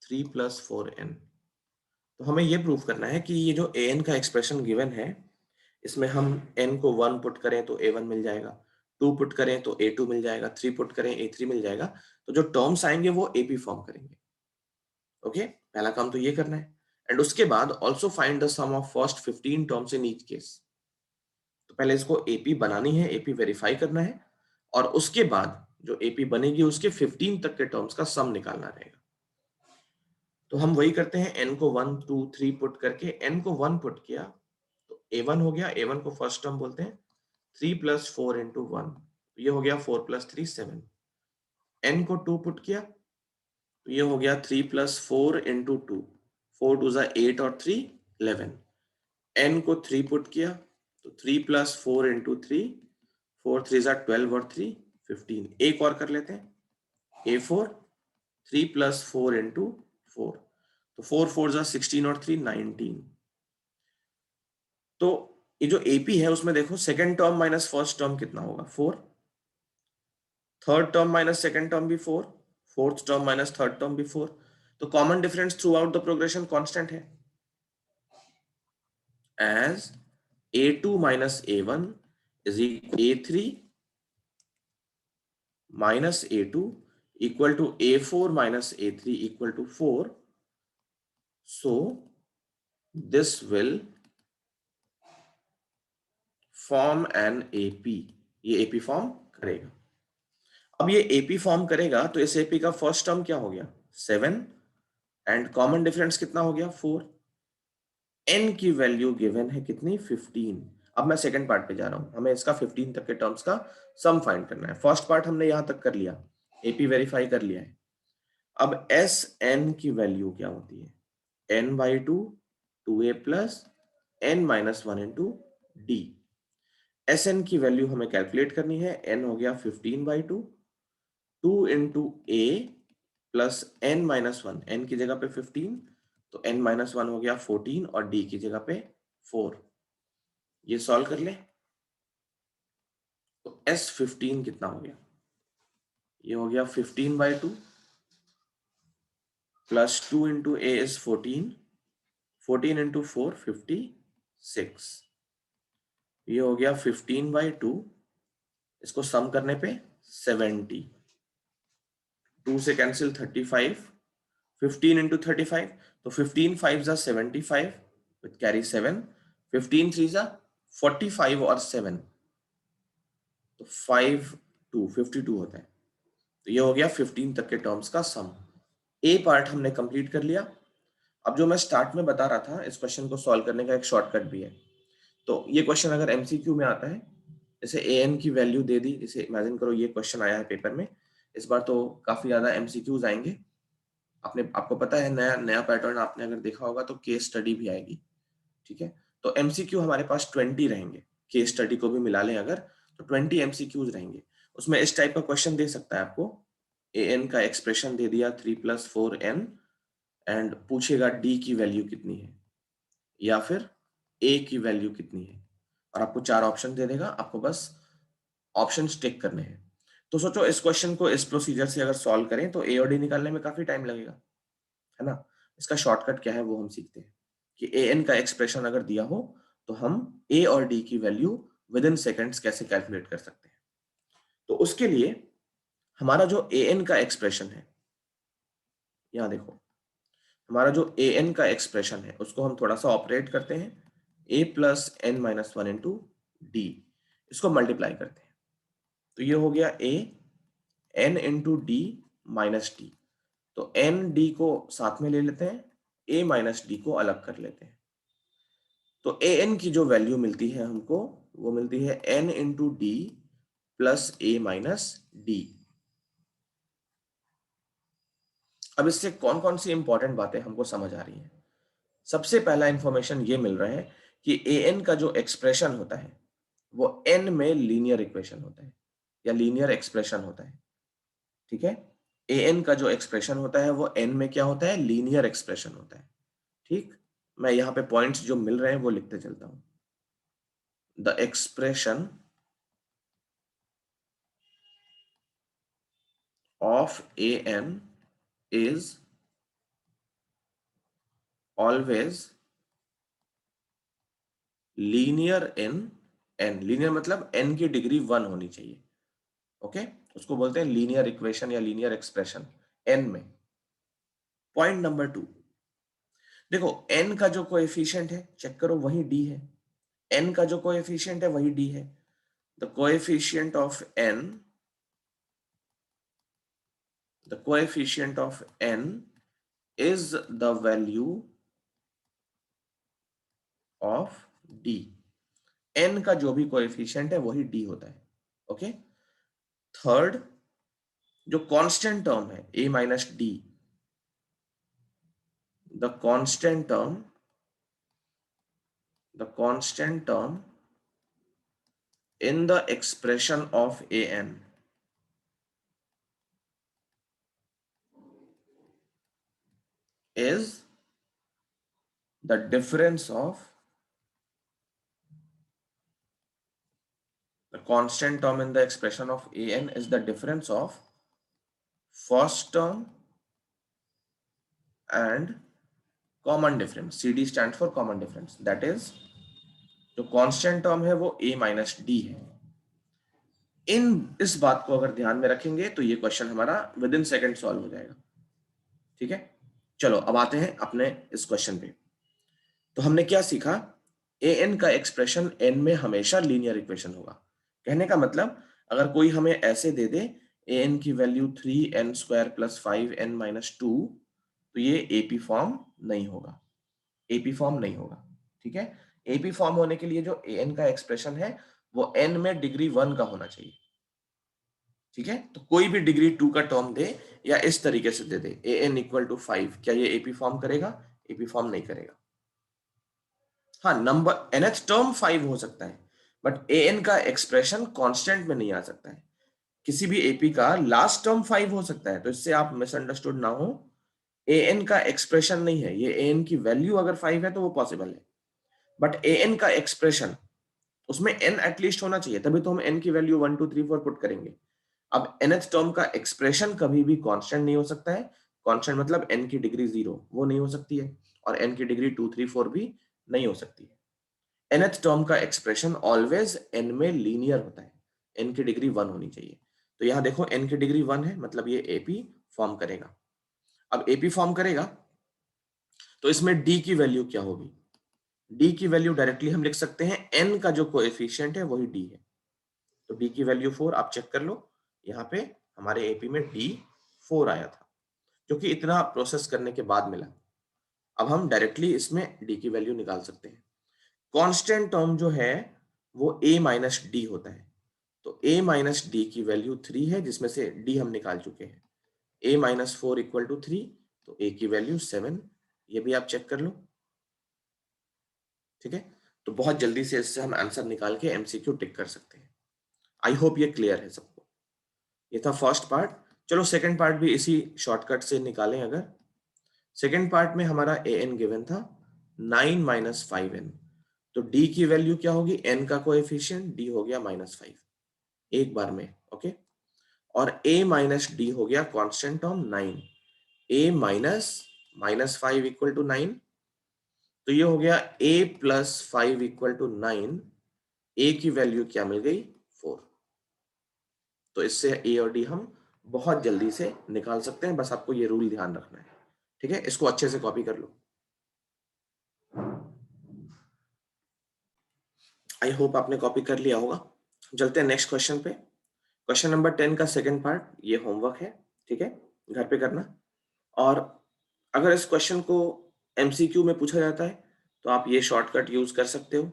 3 + 4n। तो हमें ये प्रूव करना है कि ये जो an का एक्सप्रेशन गिवन है इसमें हम n को 1 पुट करें तो a1 मिल जाएगा, 2 पुट करें तो a2 मिल जाएगा, 3 पुट करें a3 मिल जाएगा। तो जो टर्म्स आएंगे वो ap फॉर्म करेंगे। ओके, पहला काम तो ये करना है। एंड उसके बाद also find the sum of first 15 terms in each case. तो पहले इसको एपी बनानी है, एपी वेरीफाई करना है और उसके बाद जो एपी बनेगी उसके 15 तक के टर्म्स का सम निकालना रहेगा। तो हम वही करते हैं, n को 1 2 3 पुट करके n को 1 पुट किया तो a1 हो गया, a1 को फर्स्ट टर्म बोलते हैं, 3 + 4 × 1 ये हो गया 4 + 3 7। n को 2 पुट किया तो ये हो गया 3 + 4 × 2, 4 2 8 और 3 11। n को 3 पुट किया तो 3 + 4 × 3, 4 3 12 और 3 15। एक और कर लेते हैं, a4 3 + 4 × 4, तो 4 4 16 और 3 19। तो ये जो एपी है उसमें देखो second term minus first term कितना होगा 4, third term minus second term भी 4, fourth term minus third term भी 4। तो common difference through out the progression constant है, as a2 minus a1 is a3 minus a2 equal to a4 minus a3 equal to 4। So this will form an AP। ये AP form करेगा। अब ये AP form करेगा तो इस AP का first term क्या हो गया 7 एंड कॉमन डिफरेंस कितना हो गया 4। n की वैल्यू गिवन है कितनी 15। अब मैं सेकंड पार्ट पे जा रहा हूं, हमें इसका 15 तक के टर्म्स का सम फाइंड करना है। फर्स्ट पार्ट हमने यहां तक कर लिया, एपी वेरीफाई कर लिया है। अब एस एन की वैल्यू क्या होती है n/2 2a + n-1 × d। S N की वैल्यू हमें कैलकुलेट करनी है, n हो गया 15/2, 2 × a + n-1, n की जगह पे 15 तो n-1 हो गया 14 और d की जगह पे 4। ये सॉल्व कर ले तो S15 कितना हो गया, ये हो गया 15/2 + 2 × a is 14, 14 × 4 56। ये हो गया 15/2, इसको सम करने पे 70, 2 से कैंसिल 35, 15 × 35 तो 15 5 75 विथ कैरी 7, 15 3 45 और 7 तो 5 2 52 होता है। तो ये हो गया 15 तक के टर्म्स का सम। ए पार्ट हमने कंप्लीट कर लिया। अब जो मैं स्टार्ट में बता रहा था, इस क्वेश्चन को सॉल्व करने का एक शॉर्टकट भी है। तो ये क्वेश्चन अगर एमसीक्यू में आता है, जैसे ए एन की वैल्यू दे दी, जैसे इमेजिन करो ये क्वेश्चन आया है पेपर में, इस बार तो काफी ज्यादा एमसीक्यूज आएंगे। आपको पता है नया नया पैटर्न आपने अगर देखा होगा तो केस स्टडी भी आएगी, ठीक है। तो एमसीक्यू हमारे पास 20 रहेंगे, केस स्टडी को भी मिला लें अगर तो 20 एमसीक्यूज रहेंगे। उसमें इस टाइप का क्वेश्चन दे सकता है आपको, ए एन का एक्सप्रेशन दे दिया 3 + 4n एंड पूछेगा डी की वैल्यू कितनी है या फिर ए की वैल्यू कितनी है, और आपको 4 ऑप्शन दे देगा, आपको बस ऑप्शन टिक करने हैं। तो सोचो इस क्वेश्चन को इस प्रोसीजर से अगर सॉल्व करें तो ए और डी निकालने में काफी टाइम लगेगा, है ना। इसका शॉर्टकट क्या है वो हम सीखते हैं कि ए एन का एक्सप्रेशन अगर दिया हो तो हम ए और डी की वैल्यू विद इन सेकेंड्स कैसे कैलकुलेट कर सकते हैं। तो उसके लिए हमारा जो ए एन का एक्सप्रेशन है, यहां देखो हमारा जो ए एन का एक्सप्रेशन है उसको हम थोड़ा सा ऑपरेट करते हैं, a + n-1 × d, इसको मल्टीप्लाई करते हैं। तो ये हो गया a n × d minus D. तो एन डी को साथ में ले लेते हैं, ए माइनस डी को अलग कर लेते हैं। तो ए एन की जो वैल्यू मिलती है हमको, वो मिलती है एन इंटू डी प्लस ए माइनस डी। अब इससे कौन कौन सी इंपॉर्टेंट बातें हमको समझ आ रही हैं? सबसे पहला इंफॉर्मेशन ये मिल रहा है कि ए एन का जो एक्सप्रेशन होता है वो एन में लीनियर इक्वेशन होता है या लीनियर एक्सप्रेशन होता है। ठीक है, ए एन का जो एक्सप्रेशन होता है वो एन में क्या होता है, लीनियर एक्सप्रेशन होता है। ठीक, मैं यहाँ पे पॉइंट्स जो मिल रहे हैं वो लिखते चलता हूं। The expression of a n is always linear in n. Linear मतलब एन की डिग्री 1 होनी चाहिए। ओके, उसको बोलते हैं लीनियर इक्वेशन या लीनियर एक्सप्रेशन एन में। पॉइंट नंबर 2, देखो एन का जो कोएफिशिएंट है चेक करो वही डी है। एन का जो कोएफिशिएंट है वही डी है। The coefficient of N, the coefficient of N is the value of D. N का जो भी कोएफिशिएंट है वही डी होता है। ओके, थर्ड, जो कांस्टेंट टर्म है A minus D, the constant term, the constant term in the expression of an is the difference of, the constant term in the expression of an is the difference of first term and common difference. CD stands for common difference, that is जो constant term है वो a minus D है। इस बात को अगर ध्यान में रखेंगे तो ये क्वेश्चन हमारा विद इन सेकेंड सॉल्व हो जाएगा। ठीक है, चलो अब आते हैं अपने इस क्वेश्चन पे। तो हमने क्या सीखा, ए एन का एक्सप्रेशन एन में हमेशा लीनियर इक्वेशन होगा। कहने का मतलब अगर कोई हमें ऐसे दे दे ए एन की वैल्यू 3n² प्लस 5n-2, तो ये एपी फॉर्म नहीं होगा, एपी फॉर्म नहीं होगा। ठीक है, एपी फॉर्म होने के लिए जो ए एन का एक्सप्रेशन है वो एन में डिग्री 1 का होना चाहिए। ठीक है, तो कोई भी डिग्री 2 का टर्म दे या इस तरीके से दे दे ए एन इक्वल टू 5, क्या ये एपी फॉर्म करेगा? एपी फॉर्म नहीं करेगा। हाँ, नंबर nth टर्म 5 हो सकता है, बट ए एन का एक्सप्रेशन कांस्टेंट में नहीं आ सकता है। किसी भी एपी का लास्ट टर्म 5 हो सकता है, तो इससे आप मिसअंडरस्टूड ना हो। ए एन का एक्सप्रेशन नहीं है ये, ए एन की वैल्यू अगर 5 है तो वो पॉसिबल है, बट ए एन का एक्सप्रेशन उसमें n एटलीस्ट होना चाहिए, तभी तो हम n की वैल्यू 1 2 3 4 पुट करेंगे। अब nth टर्म का एक्सप्रेशन कभी भी कांस्टेंट नहीं हो सकता है। कांस्टेंट मतलब n की डिग्री 0 वो नहीं हो सकती है, और n की डिग्री 2 3 4 भी नहीं हो सकती है। nth टर्म का एक्सप्रेशन ऑलवेज n में लीनियर होता है, n की डिग्री 1 होनी चाहिए। तो यहां देखो n की डिग्री 1 है, मतलब ये एपी फॉर्म करेगा। अब एपी फॉर्म करेगा तो इसमें d की वैल्यू क्या होगी? d की वैल्यू डायरेक्टली हम लिख सकते हैं, n का जो कोएफिशिएंट है वही d है। तो d की वैल्यू 4, आप चेक कर लो, यहाँ पे हमारे एपी में d 4 आया था, जो कि इतना प्रोसेस करने के बाद मिला। अब हम डायरेक्टली इसमें d की वैल्यू निकाल सकते हैं। कांस्टेंट टर्म जो है वो a माइनस डी होता है, तो a माइनस डी की वैल्यू 3 है, जिसमें से d हम निकाल चुके हैं। a माइनस 4 इक्वल टू 3, तो a की वैल्यू 7, ये भी आप चेक कर लो। ठीक है, तो बहुत जल्दी से इससे हम आंसर निकाल के एमसीक्यू टिक कर सकते हैं। आई होप ये क्लियर है सबको। ये था फर्स्ट पार्ट। चलो सेकंड पार्ट भी इसी शॉर्टकट से निकालें। अगर सेकंड पार्ट में हमारा ए एन गिवन था 9 माइनस 5n, तो d की वैल्यू क्या होगी? n का कोएफिशिएंट d हो गया -5 एक बार में। ओके, और a माइनस डी हो गया constant term 9, a minus -5 equal to 9, तो ये हो गया a plus 5 equal to 9। a की वैल्यू क्या मिल गई? 4। तो इससे a और d हम बहुत जल्दी से निकाल सकते हैं, बस आपको ये रूल ध्यान रखना है। ठीक है, इसको अच्छे से कॉपी कर लो। आई होप आपने कॉपी कर लिया होगा। चलते हैं नेक्स्ट क्वेश्चन पे। क्वेश्चन नंबर 10 का सेकंड पार्ट, ये होमवर्क है। ठीक है, घर पे करना। और अगर इस क्वेश्चन को एमसीक्यू में पूछा जाता है तो आप ये शॉर्टकट यूज कर सकते हो,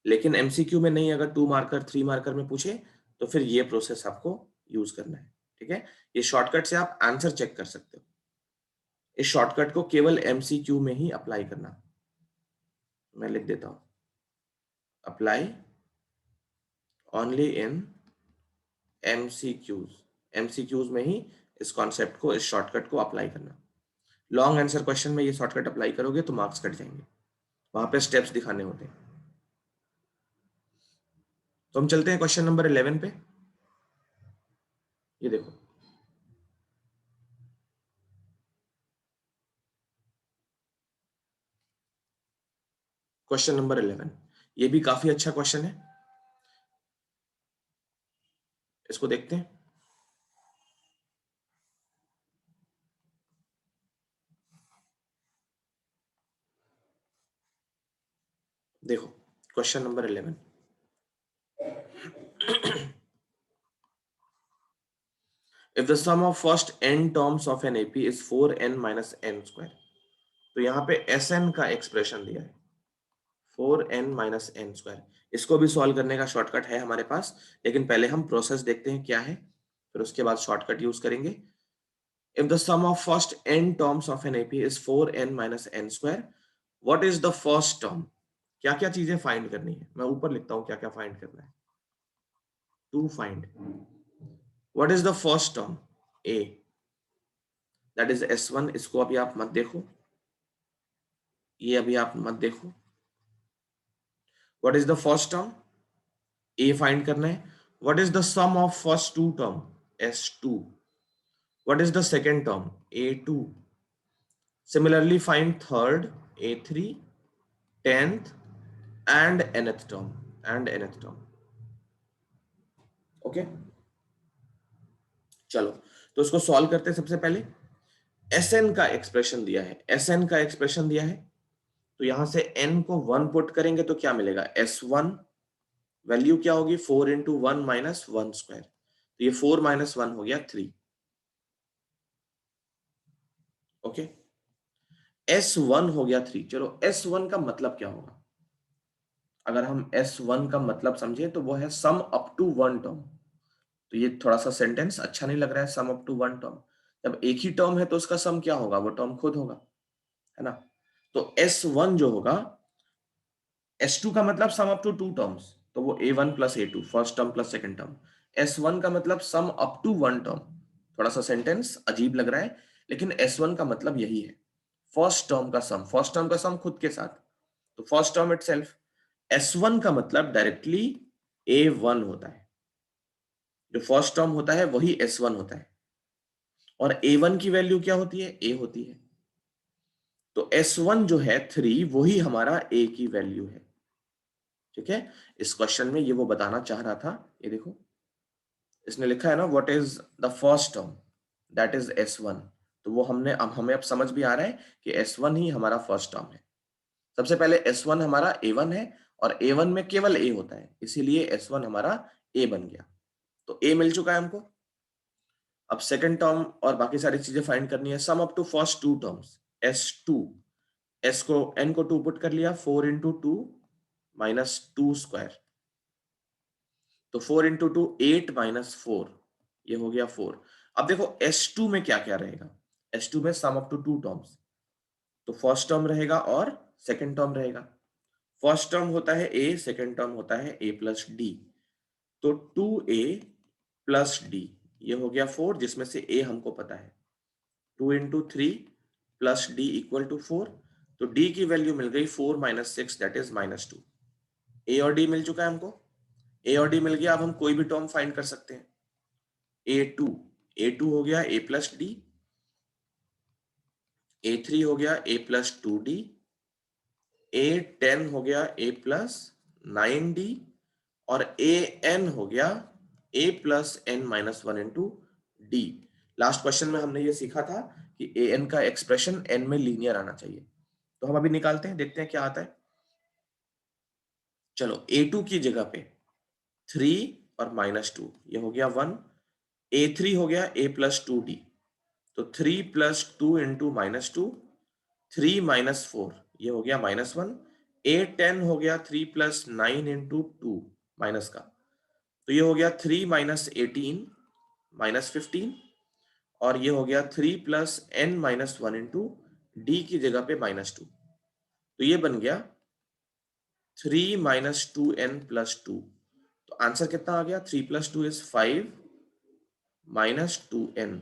लेकिन एमसीक्यू में नहीं, अगर 2 मार्कर 3 मार्कर में पूछे तो फिर ये प्रोसेस आपको यूज करना है। ठीक है, ये शॉर्टकट से आप आंसर चेक कर सकते हो। इस शॉर्टकट को केवल एमसीक्यू में ही अप्लाई करना। मैं लिख देता हूं, apply only in MCQs. MCQs में ही इस कॉन्सेप्ट को, इस शॉर्टकट को अप्लाई करना। लॉन्ग आंसर क्वेश्चन में ये शॉर्टकट अप्लाई करोगे तो मार्क्स कट जाएंगे, वहां पे स्टेप्स दिखाने होते हैं। तो हम चलते हैं क्वेश्चन नंबर 11 पे। ये देखो, क्वेश्चन नंबर 11, ये भी काफी अच्छा क्वेश्चन है, इसको देखते हैं। देखो question number 11, if the sum of first n terms of an AP is 4n minus n square, तो यहाँ पे Sn का एक्सप्रेशन दिया है 4n माइनस एन स्क्वायर। इसको भी सॉल्व करने का शॉर्टकट है हमारे पास, लेकिन पहले हम प्रोसेस देखते हैं क्या है, फिर उसके बाद शॉर्टकट यूज करेंगे। If the sum of first n terms of an AP is 4n minus n square, what is the first term? क्या क्या चीजें फाइंड करनी है, मैं ऊपर लिखता हूं क्या क्या फाइंड करना है। To find what is the first term a, that is s1। इसको अभी आप मत देखो, ये अभी आप मत देखो। What is the first term a find करना है। What is the sum of first two term s2। What is the second term a2। Similarly find third a3, tenth and nth term, okay. चलो, तो इसको solve करते हैं। सबसे पहले Sn का एक्सप्रेशन दिया है, Sn का एक्सप्रेशन दिया है, तो यहां से n को 1 पुट करेंगे तो क्या मिलेगा, S1 वैल्यू क्या होगी, 4 इंटू 1 माइनस 1 स्क्वायर, तो ये 4 माइनस 1 हो गया 3। ओके, S1 हो गया 3। चलो S1 का मतलब क्या होगा, अगर हम S1 का मतलब समझे तो वो है sum up to one term. तो ये थोड़ा सा सेंटेंस अच्छा नहीं लग रहा है, sum up to one term. जब एक ही टर्म है तो उसका सम क्या होगा, वो टर्म खुद होगा, है ना। तो S1 जो होगा, S2 का मतलब sum up to two terms, तो वो A1 plus A2, first term plus second term. S1 का मतलब sum up to one term. थोड़ा सा सेंटेंस अजीब लग रहा है, लेकिन S1 का मतलब यही है, फर्स्ट टर्म का सम, फर्स्ट टर्म का सम खुद के साथ, तो फर्स्ट टर्म इटसेल्फ। S1 का मतलब डायरेक्टली A1 होता है, जो फर्स्ट टर्म होता है वही S1 होता है, और A1 की वैल्यू क्या होती है, A होती है। तो S1 जो है 3, वही हमारा A की वैल्यू है। ठीक है, इस क्वेश्चन में ये वो बताना चाह रहा था। ये देखो, इसने लिखा है ना, what is the first term, that is S1। तो वो हमें अब समझ भी आ रहा है कि S1 ही हमारा फर्स्ट टर्म है। सबसे पहले S1 हमारा A1 है, और A1 में केवल A होता है, इसीलिए S1 हमारा A बन गया। तो A मिल चुका है हमको। अब सेकंड टर्म और बाकी सारी चीजें फाइंड करनी है। Sum up to first two terms S2, S को N को 2 पुट कर लिया, 4 इंटू 2 माइनस 2 स्क्वायर, तो 4 इंटू 2 8 माइनस 4, ये हो गया 4। अब देखो S2 में क्या क्या रहेगा, S2 में sum up to two terms, तो फर्स्ट टर्म रहेगा और सेकंड टर्म रहेगा। फर्स्ट टर्म होता है A, सेकंड टर्म होता है A प्लस डी, तो 2A प्लस डी, ये हो गया 4, जिसमें से A हमको पता है। 2 into 3 plus D equal to 4, तो डी की वैल्यू मिल गई 4 minus 6, that is minus 2। A और डी मिल चुका है हमको, ए और डी मिल गया। अब हम कोई भी टर्म फाइंड कर सकते हैं। A2, A2 हो गया A प्लस डी, A3 हो गया A प्लस 2D, A10 हो गया A प्लस 9D, और AN हो गया A plus N minus 1 into D. Last question में हमने ये सीखा था कि AN का एक्सप्रेशन N में लीनियर आना चाहिए, तो हम अभी निकालते हैं, देखते हैं क्या आता है। चलो, A2 की जगह पे 3 और माइनस 2, ये हो गया 1। A3 हो गया A प्लस 2D, तो 3 प्लस 2 इंटू -2, 3 माइनस 4 ये हो गया -1, 8 10 हो गया 3 प्लस 9 इंटू 2 माइनस का, तो ये हो गया 3 माइनस 18 -15, और ये हो गया 3 plus n minus 1 into D की जगह पे -2, तो ये बन गया 3 माइनस 2n प्लस 2। तो आंसर कितना आ गया? 3 plus 2 is 5 minus 2n।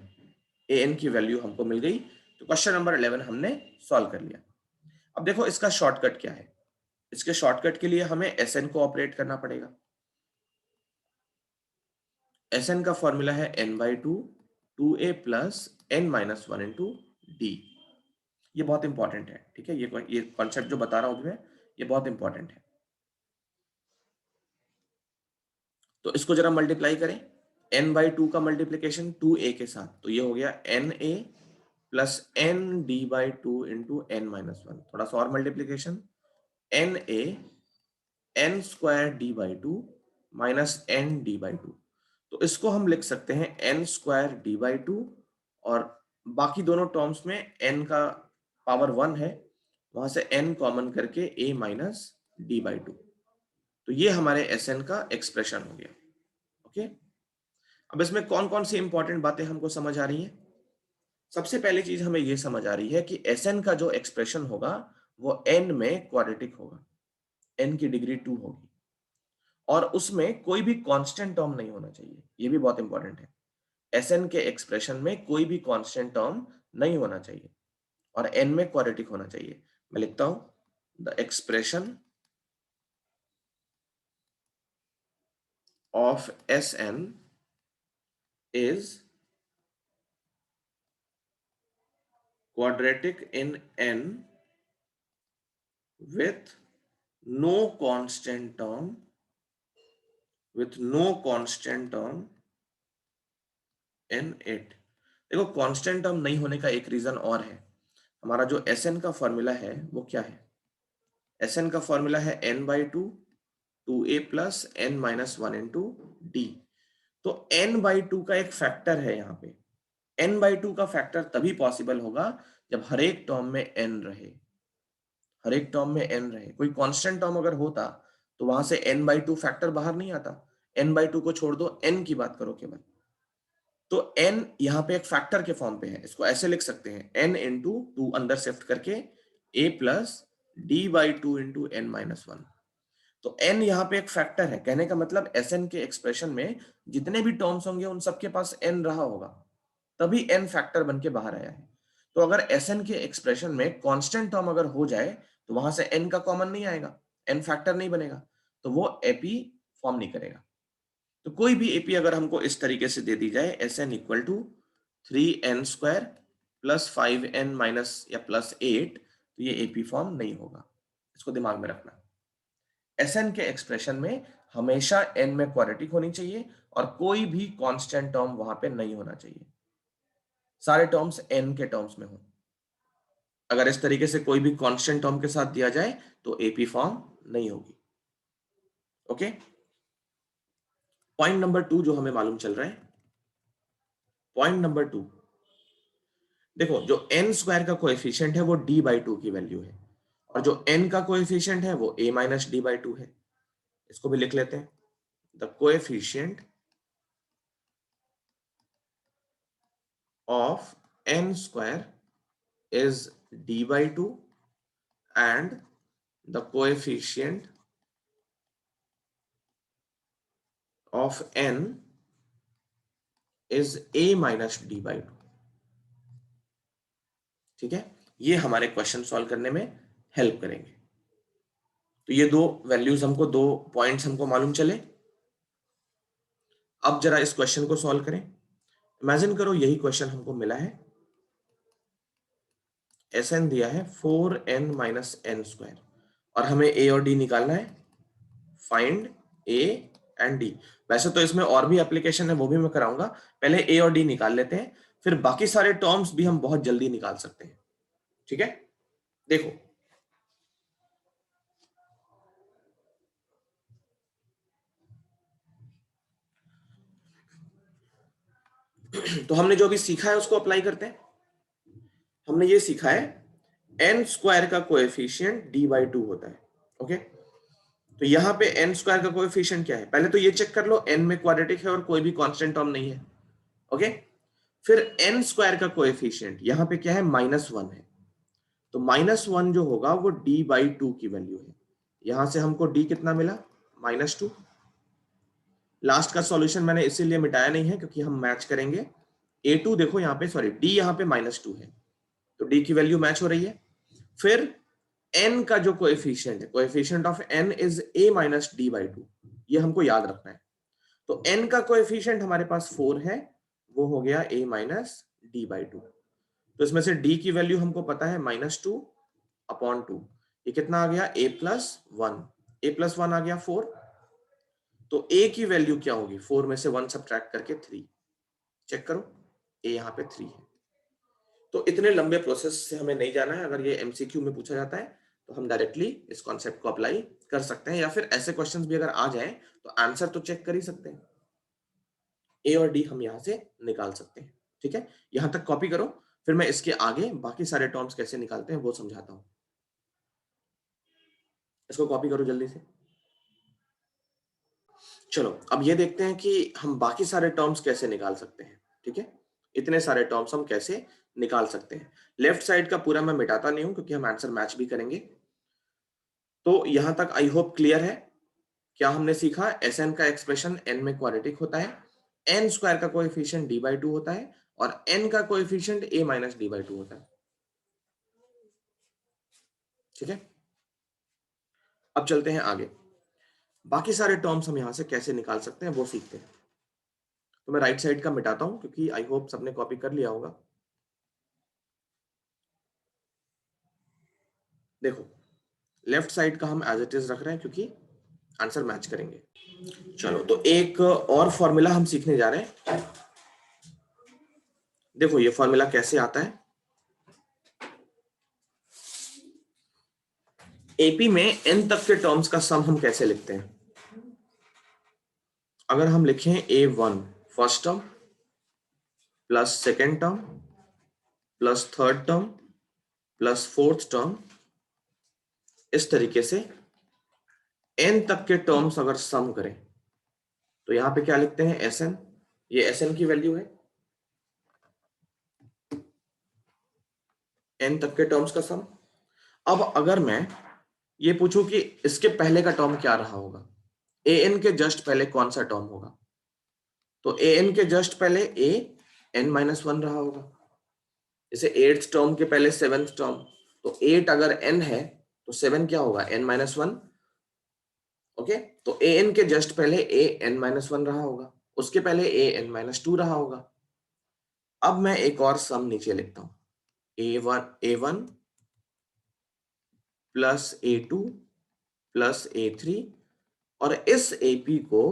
an की वैल्यू हमको मिल गई। तो क्वेश्चन नंबर 11 हमने सॉल्व कर लिया। अब देखो इसका शॉर्टकट क्या है। इसके शॉर्टकट के लिए हमें Sn को ऑपरेट करना पड़ेगा। Sn का फॉर्मूला है n/2 2a plus n minus 1 into D. ये बहुत इंपॉर्टेंट है, ठीक है। ये कॉन्सेप्ट जो बता रहा हूं मैं, ये बहुत इंपॉर्टेंट है। तो इसको जरा मल्टीप्लाई करें, n/2 का मल्टीप्लीकेशन 2a के साथ, तो ये हो गया na plus n d/2 into n minus 1। थोड़ा सा और multiplication, na n square d/2 minus n d/2। तो इसको हम लिख सकते हैं n स्क्वायर d/2, और बाकी दोनों टर्म्स में n का पावर 1 है, वहां से n कॉमन करके a माइनस d/2। तो ये हमारे Sn का एक्सप्रेशन हो गया। ओके, अब इसमें कौन कौन सी इंपॉर्टेंट बातें हमको समझ आ रही है। सबसे पहली चीज हमें यह समझ आ रही है कि Sn का जो एक्सप्रेशन होगा वो n में क्वाड्रेटिक होगा, n की डिग्री 2 होगी, और उसमें कोई भी कांस्टेंट टर्म नहीं होना चाहिए। ये भी बहुत इंपॉर्टेंट है। Sn के एक्सप्रेशन में कोई भी कांस्टेंट टर्म नहीं होना चाहिए, और n में क्वाड्रेटिक होना चाहिए। मैं लिखता हूं, the expression of Sn is quadratic in n with no constant term in it। देखो कांस्टेंट टर्म नहीं होने का एक रीजन और है। हमारा जो Sn का फॉर्मूला है वो क्या है? Sn का फॉर्मूला है n/2 2a plus n minus 1 into D. तो n/2 का एक फैक्टर है यहाँ पे। n/2 का फैक्टर तभी पॉसिबल होगा जब हर एक टर्म में n रहे, हर एक टर्म में n रहे। कोई कांस्टेंट टर्म अगर होता तो वहां से n/2 फैक्टर बाहर नहीं आता। n/2 को छोड़ दो, n की बात करो केवल। तो n यहाँ पे एक फैक्टर के फॉर्म पे है, इसको ऐसे लिख सकते हैं, n इंटू 2 अंदर शिफ्ट करके a plus d/2 into n minus 1। तो n यहाँ पे एक फैक्टर है, कहने का मतलब Sn के एक्सप्रेशन में जितने भी टर्म्स होंगे उन सबके पास n रहा होगा, तभी n फैक्टर बन के बाहर आया है। तो अगर Sn के एक्सप्रेशन में कांस्टेंट टर्म अगर हो जाए तो वहां से n का कॉमन नहीं आएगा, n फैक्टर नहीं बनेगा, तो वो एपी फॉर्म नहीं करेगा। तो कोई भी एपी अगर हमको इस तरीके से दे दी जाए, Sn equal to 3n square plus 5n minus या प्लस 8, तो ये एपी फॉर्म नहीं होगा। इसको दिमाग में रखना। Sn के एक्सप्रेशन में हमेशा n में क्वाड्रेटिक होनी चाहिए, और कोई भी कांस्टेंट टर्म वहां पे नहीं होना चाहिए, सारे टर्म्स n के टर्म्स में हो। अगर इस तरीके से कोई भी कांस्टेंट टर्म के साथ दिया जाए तो एपी फॉर्म नहीं होगी। ओके, पॉइंट नंबर 2 जो हमें मालूम चल रहा है, पॉइंट नंबर 2, देखो जो n स्क्वायर का कोएफिशिएंट है वो d/2 की वैल्यू है, और जो n का कोएफिशिएंट है वो a माइनस d/2 है। इसको भी लिख लेते हैं, the coefficient of n square is d/2 and the coefficient of n is a minus d/2। ठीक है, ये हमारे क्वेश्चन सॉल्व करने में हेल्प करेंगे। तो ये दो वैल्यूज हमको, दो पॉइंट्स हमको मालूम चले। अब जरा इस क्वेश्चन को सॉल्व करें। इमेजिन करो यही क्वेश्चन हमको मिला है, Sn दिया है 4n माइनस n स्क्वायर, और हमें a और d निकालना है। Find a and d। वैसे तो इसमें और भी एप्लीकेशन है, वो भी मैं कराऊंगा। पहले a और d निकाल लेते हैं, फिर बाकी सारे टर्म्स भी हम बहुत जल्दी निकाल सकते हैं। ठीक है, देखो तो हमने जो अभी सीखा है उसको अप्लाई करते हैं। हमने ये सीखा है एन स्क्वायर का कोएफिशिएंट d/2 होता है। ओके, तो यहां पे एन स्क्वायर का कोएफिशिएंट क्या है, पहले तो ये चेक कर लो एन में क्वाड्रेटिक है और कोई भी कांस्टेंट टर्म नहीं है। ओके, फिर एन स्क्वायर का कोएफिशिएंट यहां पे क्या है, -1 है, तो -1 जो होगा वो d/2 की वैल्यू है। यहां से हमको d कितना मिला, -2। लास्ट का सॉल्यूशन मैंने इसीलिए मिटाया नहीं है क्योंकि हम मैच करेंगे। a2 देखो यहाँ पे, सॉरी d यहाँ पे -2 है, तो d की वैल्यू मैच हो रही है। फिर n का जो कोएफिशिएंट है, coefficient of n is a minus d/2, ये हमको याद रखना है। तो n का कोएफिशिएंट हमारे पास 4 है, वो हो गया a माइनस d/2। तो इसमें से d की वैल्यू हमको पता है -2/2, ये कितना आ गया, a+1, a+1 आ गया 4। तो a की वैल्यू क्या होगी, 4 में से 1 सब्ट्रैक्ट करके 3, चेक करो a यहाँ पे 3 है। तो इतने लंबे प्रोसेस से हमें नहीं जाना है, अगर ये एमसीक्यू में पूछा जाता है तो हम डायरेक्टली इस कॉन्सेप्ट को अप्लाई कर सकते हैं, या फिर ऐसे क्वेश्चंस भी अगर आ जाए तो आंसर तो चेक कर ही सकते हैं, ए और डी हम यहां से निकाल सकते हैं। ठीक है, यहां तक कॉपी करो, फिर मैं इसके आगे बाकी सारे टर्म्स कैसे निकालते हैं वो समझाता हूं। इसको कॉपी करो जल्दी से। चलो अब ये देखते हैं कि हम बाकी सारे टर्म्स कैसे निकाल सकते हैं। ठीक है, इतने सारे टर्म्स हम कैसे निकाल सकते हैं। लेफ्ट साइड का पूरा मैं मिटाता नहीं हूं क्योंकि हम आंसर मैच भी करेंगे। तो यहां तक आई होप क्लियर है। क्या हमने सीखा, एस एन का एक्सप्रेशन एन में क्वाड्रेटिक होता है, एन स्क्वायर का कोएफिशिएंट d/2 होता है और एन का कोएफिशिएंट a माइनस d/2 होता है। ठीक है, अब चलते हैं आगे, बाकी सारे टर्म्स हम यहां से कैसे निकाल सकते हैं वो सीखते हैं। तो मैं राइट साइड का मिटाता हूं क्योंकि आई होप सबने कॉपी कर लिया होगा। देखो लेफ्ट साइड का हम एज इट इज रख रहे हैं क्योंकि आंसर मैच करेंगे। चलो तो एक और फॉर्मूला हम सीखने जा रहे हैं। देखो ये फॉर्मूला कैसे आता है, एपी में एन तक के टर्म्स का सम हम कैसे लिखते हैं। अगर हम लिखें a1 first term plus second term plus third term plus fourth term, इस तरीके से n तक के टर्म्स अगर सम करें तो यहां पे क्या लिखते हैं, Sn, ये Sn की वैल्यू है, n तक के टर्म्स का सम। अब अगर मैं ये पूछूं कि इसके पहले का टर्म क्या रहा होगा, an के जस्ट पहले कौन सा टर्म होगा, तो an के जस्ट पहले a n-1 रहा होगा। जैसे 8th टर्म के पहले 7th टर्म, तो 8 अगर n है तो 7 क्या होगा, n-1। ओके, तो an के जस्ट पहले a n-1 रहा होगा, उसके पहले a n-2 रहा होगा। अब मैं एक और सम नीचे लिखता हूं, a1 plus a2 plus a3, और इस AP को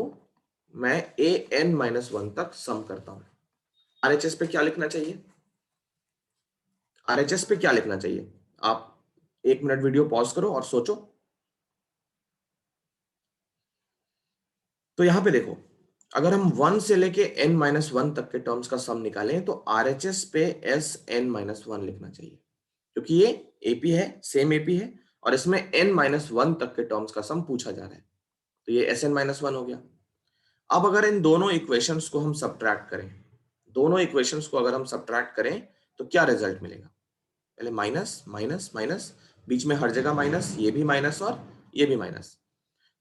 मैं an-1 तक सम करता हूं। RHS पे क्या लिखना चाहिए, RHS पे क्या लिखना चाहिए, आप 1 मिनट वीडियो पॉज करो और सोचो। तो यहां पे देखो, अगर हम 1 से लेके n-1 तक के टर्म्स का सम निकालें तो RHS पे Sn-1 लिखना चाहिए, क्योंकि ये AP है, सेम AP है, और इसमें n-1 तक के टर्म्स का सम पूछा जा रहा है, तो ये Sn-1 हो गया। अब अगर इन दोनों इक्वेशंस को हम सब्ट्रैक्ट करें, दोनों इक्वेशंस को अगर हम सब्ट्रैक्ट करें तो क्या रिजल्ट मिलेगा, पहले माइनस माइनस माइनस, बीच में हर जगह माइनस, ये भी माइनस और ये भी माइनस,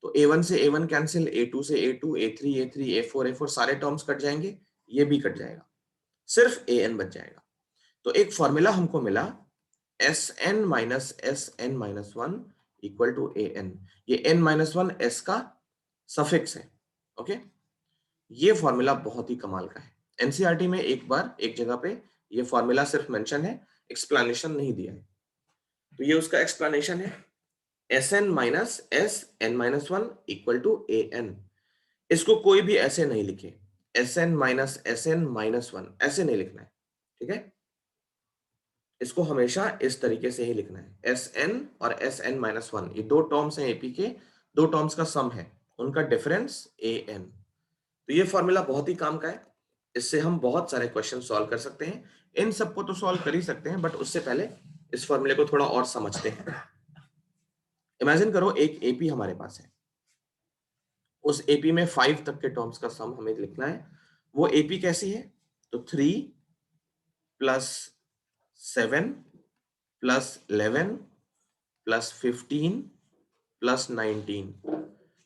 तो a1 से a1 कैंसिल, a2 से a2, a3 a3, a4 a4, सारे टर्म्स कट जाएंगे, ये भी कट जाएगा, सिर्फ an बच जाएगा। तो एक फॉर्मूला हमको मिला Sn minus Sn-1 equal to an, ये n-1 s का सफिक्स है। ओके, ये फॉर्मूला बहुत ही कमाल का है। एनसीईआरटी में एक बार एक जगह पे ये फॉर्मूला सिर्फ मेंशन है, एक्सप्लेनेशन नहीं दिया है, तो ये उसका एक्सप्लेनेशन है, Sn minus Sn-1 equal to an। इसको कोई भी ऐसे नहीं लिखे, Sn माइनस Sn-1 ऐसे नहीं लिखना है, ठीक है, इसको हमेशा इस तरीके से ही लिखना है, Sn और Sn-1, ये दो टर्म्स हैं एपी के, दो टर्म्स का सम है, उनका डिफरेंस an। तो ये फॉर्मूला बहुत ही काम का है, इससे हम बहुत सारे क्वेश्चन सॉल्व कर सकते हैं। इन सबको तो सॉल्व कर ही सकते हैं, बट उससे पहले इस फॉर्मूले को थोड़ा और समझते हैं। इमेजिन करो एक एपी हमारे पास है, उस एपी में 5 तक के टर्म्स का सम हमें लिखना है। वो एपी कैसी है? तो 3 प्लस 7 प्लस 11 प्लस 15 प्लस 19,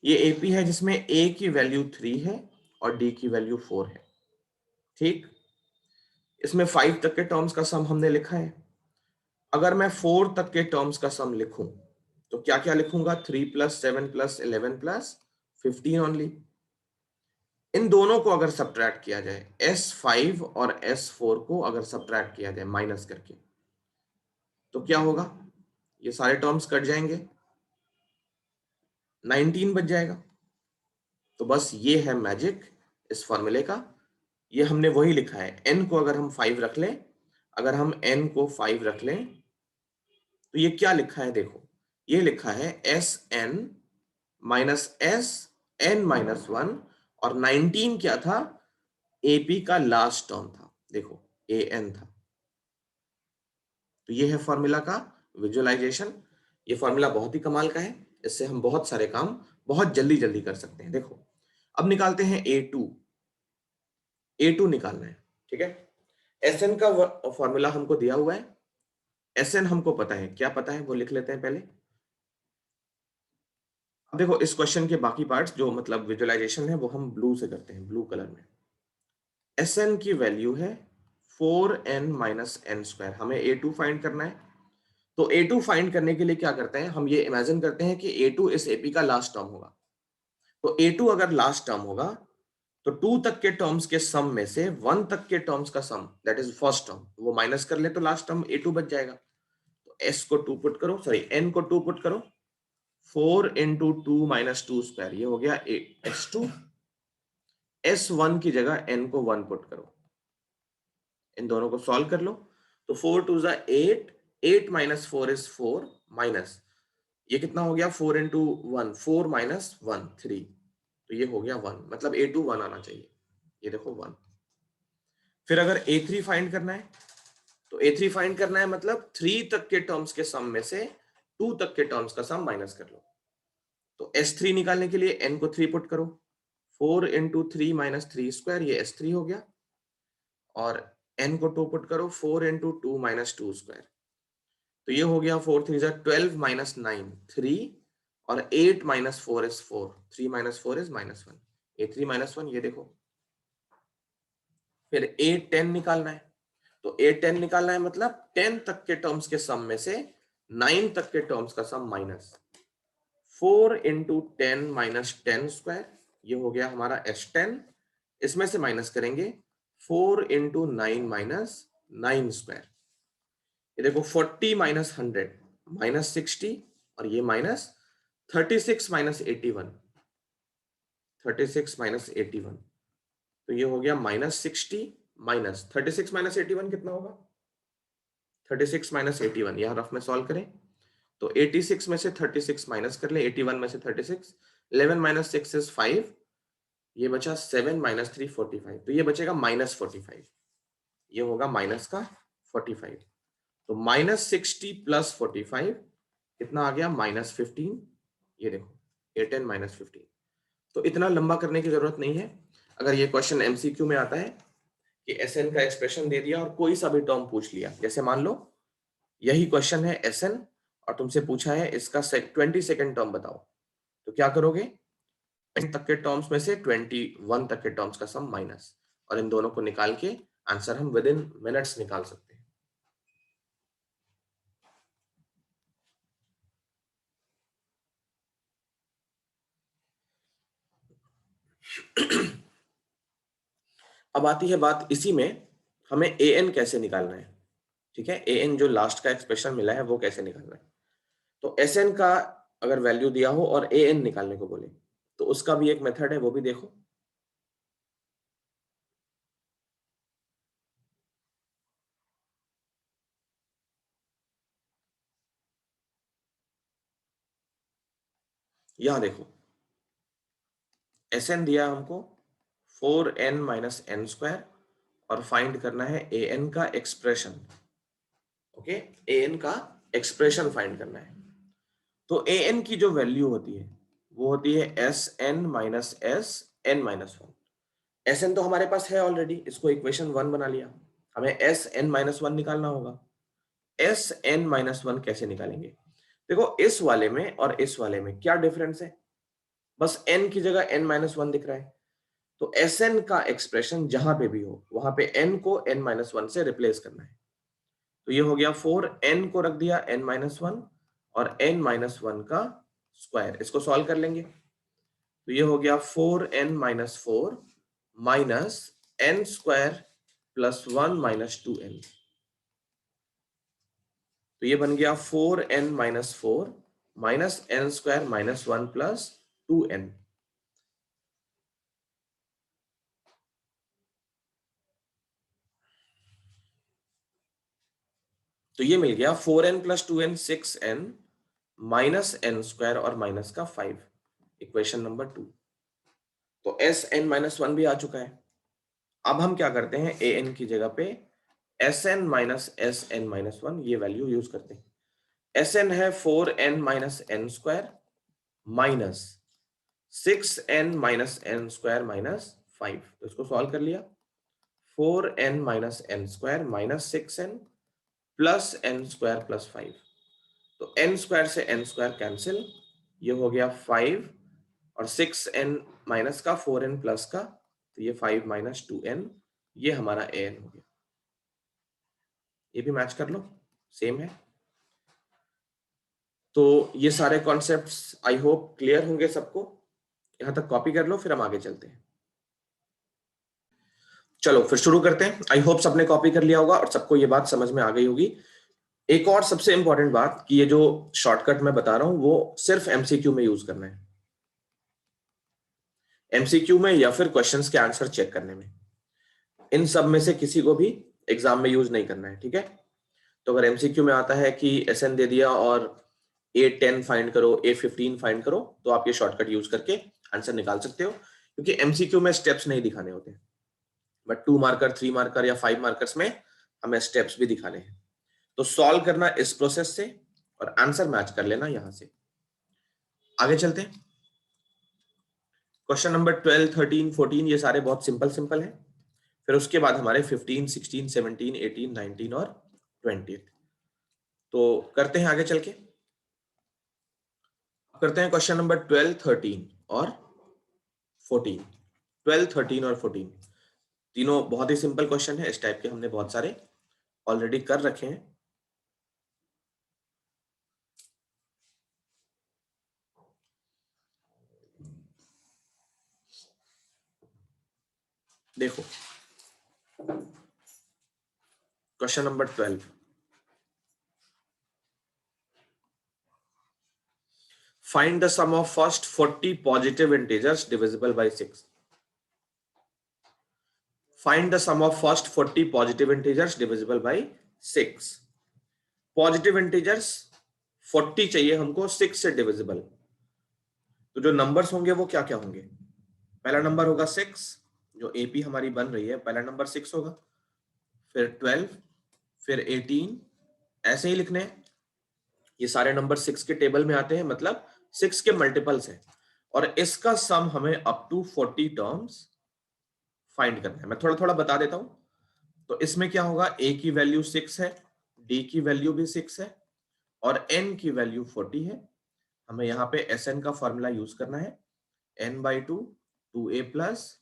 ये एपी है जिसमें ए की वैल्यू 3 है और डी की वैल्यू 4 है। ठीक, इसमें 5 तक के टर्म्स का सम हमने लिखा है। अगर मैं 4 तक के टर्म्स का सम लिखूं तो क्या क्या लिखूंगा? 3 प्लस 7 प्लस 11 प्लस 15 ओनली। इन दोनों को अगर सब्ट्रैक्ट किया जाए, S5 और S4 को अगर सब्ट्रैक्ट किया जाए माइनस करके, तो क्या होगा? ये सारे टर्म्स कट जाएंगे, 19 बच जाएगा। तो बस ये है मैजिक इस फॉर्मूले का। ये हमने वही लिखा है, n को अगर हम 5 रख लें, अगर हम n को 5 रख लें तो ये क्या लिखा है? देखो, ये लिखा है Sn माइनस Sn माइनस 1, और 19 क्या था? AP का लास्ट टर्म था, देखो An था। तो ये है फॉर्मूला का विजुअलाइजेशन। ये फॉर्मूला बहुत ही कमाल का है, इससे हम बहुत सारे काम बहुत जल्दी जल्दी कर सकते हैं। देखो, अब निकालते हैं A2 निकालना है, ठीक है। Sn का फॉर्मूला हमको दिया हुआ है, Sn हमको पता है, क्या पता है वो लिख लेते हैं पहले। अब देखो, इस क्वेश्चन के बाकी पार्ट्स जो मतलब विजुअलाइजेशन है वो हम ब्लू से करते हैं, ब्लू कलर में। Sn की वैल्यू है 4n माइनस एन स्क्वायर। हमें A2 फाइंड करना है, तो A2 फाइंड करने के लिए क्या करते हैं, हम ये इमेजिन करते हैं कि A2 इस AP का लास्ट टर्म होगा। तो A2 अगर लास्ट टर्म होगा तो 2 तक के टर्म्स के सम में से 1 तक के टर्म्स का सम, दैट इज फर्स्ट टर्म, वो माइनस कर ले तो लास्ट टर्म A2 बच जाएगा। तो S को 2 पुट करो, सॉरी N को 2 पुट करो, 4 इंटू 2 माइनस 2 स्क्वायर, ये हो गया S2। S1 की जगह N को 1 पुट करो, इन दोनों को सॉल्व कर लो। तो 4 टू जा 8, 8 माइनस 4 इज 4, माइनस ये कितना हो गया? 4 इंटू 1, 4 माइनस 1 3, तो ये हो गया 1, मतलब A2 1 आना चाहिए, ये देखो 1। फिर अगर A3 फाइंड करना है, तो A3 फाइंड करना है मतलब 3 तक के टर्म्स के सम में से 2 तक के टर्म्स का सम माइनस कर लो। तो S3 निकालने के लिए N को 3 पुट करो, 4 इंटू 3 माइनस 3 स्क्वायर, ये S3 हो गया, और N को 2 पुट करो, 4 इंटू 2 माइनस 2 स्क्वायर, तो ये हो गया 4 3 जा 12 माइनस 9 3, और 8 minus 4 is 4, 3 minus 4 is minus 1, A3 minus 1, ये देखो। फिर A10 निकालना है, तो A10 निकालना है मतलब 10 तक के टर्म्स के सम में से 9 तक के टर्म्स का सम माइनस 4 इंटू 10 माइनस 10 स्क्वायर, ये हो गया हमारा S10। इसमें से माइनस करेंगे 4 इंटू 9 माइनस 9 स्क्वायर, ये देखो 40 माइनस 100 माइनस 60, और ये माइनस 36 माइनस 81, 36 माइनस 81, तो ये हो गया माइनस 60 माइनस 36 माइनस 81 कितना होगा? 36 माइनस 81, यहाँ रफ में सॉल्व करें तो 86 में से 36 माइनस कर ले, 81 में से 36, 11 माइनस 6 इज 5, ये बचा 7 माइनस 3 45, तो ये बचेगा माइनस 45, ये होगा माइनस का 45। तो माइनस 60 प्लस 45 कितना आ गया? माइनस 15, ये देखो A10 माइनस 15। तो इतना लंबा करने की जरूरत नहीं है। अगर ये क्वेश्चन MCQ में आता है कि SN का एक्सप्रेशन दे दिया और कोई सा भी टर्म पूछ लिया, जैसे मान लो यही क्वेश्चन है SN और तुमसे पूछा है इसका 20 सेकेंड टर्म बताओ, तो क्या करोगे? 10 तक के टर्म्स में से 21 तक के टर्म्स का सम माइनस, और इन दोनों को निकाल के आंसर हम विद इन मिनट्स निकाल सकते हैं। अब आती है बात इसी में, हमें AN कैसे निकालना है, ठीक है। AN जो लास्ट का एक्सप्रेशन मिला है वो कैसे निकालना है। तो SN का अगर वैल्यू दिया हो और AN निकालने को बोले तो उसका भी एक मेथड है, वो भी देखो। यहां देखो, SN दिया हमको 4n माइनस एन स्क्वायर, और फाइंड करना है ए एन का एक्सप्रेशन। ओके, ए एन का एक्सप्रेशन फाइंड करना है। तो ए एन की जो वैल्यू होती है वो होती है S N minus S N minus one. S N तो हमारे पास है ऑलरेडी, इसको इक्वेशन 1 बना लिया। हमें एस एन माइनस वन निकालना होगा। एस एन माइनस वन कैसे निकालेंगे? देखो, इस वाले में और इस वाले में क्या डिफरेंस है? बस एन की जगह एन माइनस वन दिख रहा है। तो एस एन का एक्सप्रेशन जहां पे भी हो वहां पे एन को एन माइनस वन से रिप्लेस करना है। तो ये हो गया 4, n को रख दिया n माइनस वन और n माइनस वन का स्क्वायर। इसको सॉल्व कर लेंगे तो ये हो गया 4n minus four minus N square plus 1 minus 2n। तो ये बन गया 4n minus four minus N square minus 1 plus 2n। तो ये मिल गया 4n plus 2n 6n minus N square और माइनस का 5, इक्वेशन नंबर 2। तो एस एन माइनस वन भी आ चुका है। अब हम क्या करते हैं, ए एन की जगह पे S N minus S N minus one ये वैल्यू यूज करते हैं। एस एन है 4n minus N square minus 6n minus N square minus 5। तो इसको सॉल्व कर लिया, 4n minus N square minus 6n plus N square plus 5। तो N square से एन स्क्वायर कैंसिल, ये हो गया 5 और 6n माइनस का 4n प्लस का, तो ये 5 माइनस 2n, ये हमारा an हो गया। ये भी मैच कर लो, सेम है। तो ये सारे कॉन्सेप्ट्स आई होप क्लियर होंगे सबको। यहां तक कॉपी कर लो, फिर हम आगे चलते हैं। चलो फिर शुरू करते हैं। आई होप सबने कॉपी कर लिया होगा और सबको ये बात समझ में आ गई होगी। एक और सबसे इंपॉर्टेंट बात कि ये जो शॉर्टकट मैं बता रहा हूं वो सिर्फ एमसीक्यू में यूज करना है, एमसीक्यू में या फिर क्वेश्चंस के आंसर चेक करने में। इन सब में से किसी को भी एग्जाम में यूज नहीं करना है, ठीक है? तो अगर एमसीक्यू में आता है कि एस एन दे दिया और A10 फाइंड करो, A15 फाइंड करो, तो आप ये शॉर्टकट यूज करके आंसर निकाल सकते हो, क्योंकि एमसीक्यू में स्टेप्स नहीं दिखाने होते, बट 2 मार्कर 3 मार्कर या 5 मार्कर्स में हमें स्टेप्स भी दिखाने हैं। तो सॉल्व करना इस प्रोसेस से और आंसर मैच कर लेना यहां से। आगे चलते हैं। क्वेश्चन नंबर 12, 13, 14 ये सारे बहुत सिंपल सिंपल हैं। फिर उसके बाद हमारे 15, 16, 17, 18, 19 और 20। तो करते हैं आगे चल के, करते हैं क्वेश्चन नंबर 12, 13 और 14। 12, 13 और 14 तीनों बहुत ही सिंपल क्वेश्चन है। इस टाइप के हमने बहुत सारे ऑलरेडी कर रखे हैं। देखो question number 12, find the sum of first 40 positive integers divisible by 6। Find the sum of first 40 positive integers divisible by 6। Positive integers 40 चाहिए हमको, 6 से डिविजिबल। तो जो नंबर्स होंगे वो क्या क्या होंगे? पहला नंबर होगा 6, जो एपी हमारी बन रही है, पहला नंबर 6 होगा, फिर 12, फिर 18, ऐसे ही लिखने हैं। ये सारे नंबर 6 के टेबल में आते हैं, मतलब 6 के मल्टीपल्स हैं, और इसका सम हमें अप टू 40 टर्म्स फाइंड करना है। मैं थोड़ा थोड़ा बता देता हूं। तो इसमें क्या होगा, ए की वैल्यू 6 है, डी की वैल्यू भी 6 है, और एन की वैल्यू 40 है। हमें यहाँ पे एस एन का फॉर्मूला यूज करना है, n by two, 2a plus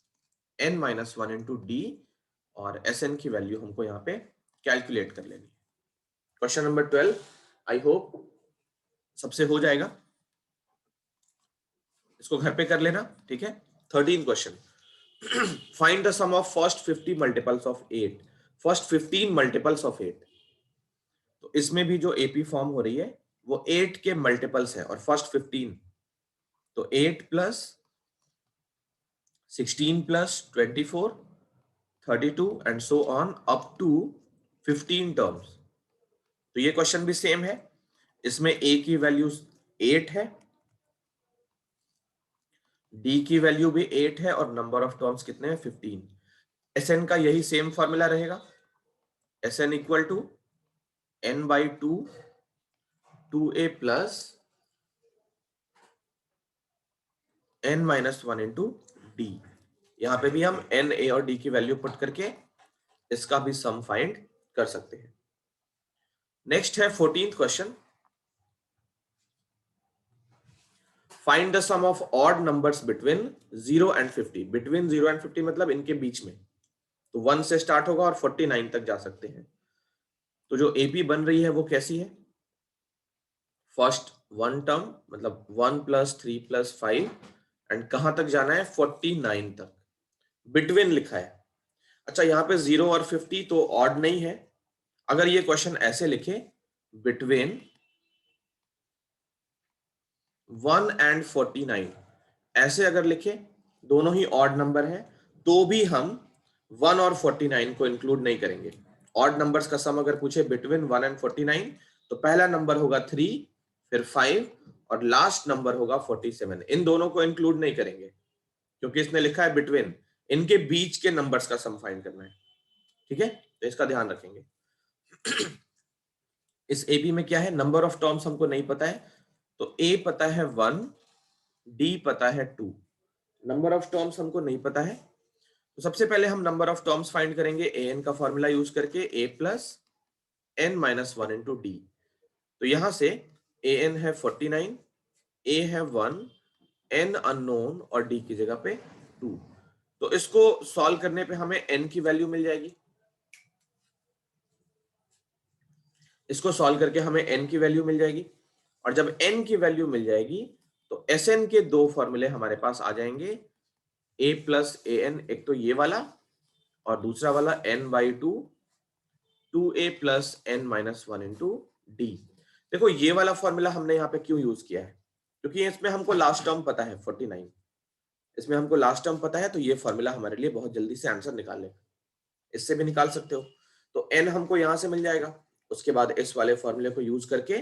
n minus one into D, और एस एन की वैल्यू हमको यहाँ पे कैलकुलेट कर लेनी है। क्वेश्चन नंबर 12 आई होप सबसे हो जाएगा, इसको घर पे कर लेना, ठीक है? 13 question, find the sum of first 50 multiples of 8। First 15 multiples of 8। तो इसमें भी जो एपी फॉर्म हो रही है वो 8 के मल्टीपल्स है, और फर्स्ट 15, तो 8 plus 16 plus 24, 32 and so on up to 15 terms. तो ये क्वेश्चन भी सेम है, इसमें ए की वैल्यू 8 है, डी की वैल्यू भी 8 है, और नंबर ऑफ टर्म्स कितने हैं, 15। एस एन का यही सेम फॉर्मूला रहेगा, S N equal to n by 2 2a plus n minus 1 into D. यहां पे भी हम n, a और d की वैल्यू पुट करके इसका भी सम फाइंड कर सकते हैं। नेक्स्ट है 14th question, find the sum of odd numbers between 0 and 50। Between 0 and 50 मतलब इनके बीच में, तो 1 से स्टार्ट होगा और 49 तक जा सकते हैं। तो जो एपी बन रही है वो कैसी है, फर्स्ट वन टर्म मतलब 1 प्लस 3 प्लस 5 एंड कहां तक जाना है 49 तक, बिटवीन लिखा है। अच्छा यहाँ पे 0 और 50 तो ऑड नहीं है, अगर ये क्वेश्चन ऐसे लिखे बिटवीन 1 एंड 49, ऐसे अगर लिखे दोनों ही ऑड नंबर है तो भी हम 1 और 49 को इंक्लूड नहीं करेंगे। ऑड नंबर्स का सम अगर पूछे बिटवीन 1 एंड 49 तो पहला नंबर होगा 3, फिर 5 और लास्ट नंबर होगा 47। इन दोनों को इंक्लूड नहीं करेंगे क्योंकि इसने लिखा है बिटवीन, इनके बीच के नंबर्स का सम फाइंड करना है। ठीक है, तो इसका ध्यान रखेंगे। इस एबी में क्या है, नंबर ऑफ टर्म्स हमको नहीं पता है, तो ए पता है 1, डी पता है 2, नंबर ऑफ टर्म्स हमको नहीं पता है। तो सबसे पहले हम नंबर ऑफ टर्म्स फाइंड करेंगे ए एन का फॉर्मूला यूज करके, A plus N minus 1 into D. तो यहां से ए एन है 49, ए है 1, एन अननोन और डी की जगह पे 2। तो इसको सॉल्व करने पे हमें एन की वैल्यू मिल जाएगी, इसको सॉल्व करके हमें एन की वैल्यू मिल जाएगी, और जब एन की वैल्यू मिल जाएगी तो एस एन के दो फॉर्मूले हमारे पास आ जाएंगे, ए प्लस ए एन, एक तो ये वाला और दूसरा वाला N by 2 2a plus N minus 1 into D. देखो ये वाला फॉर्मूला हमने यहाँ पे क्यों यूज किया है, क्योंकि इसमें हमको लास्ट टर्म पता है 49, इसमें हमको लास्ट टर्म पता है, तो ये फॉर्मूला हमारे लिए बहुत जल्दी से आंसर निकाल लेगा। इससे भी निकाल सकते हो, तो n हमको यहां से मिल जाएगा, उसके बाद इस वाले फॉर्मूले को यूज करके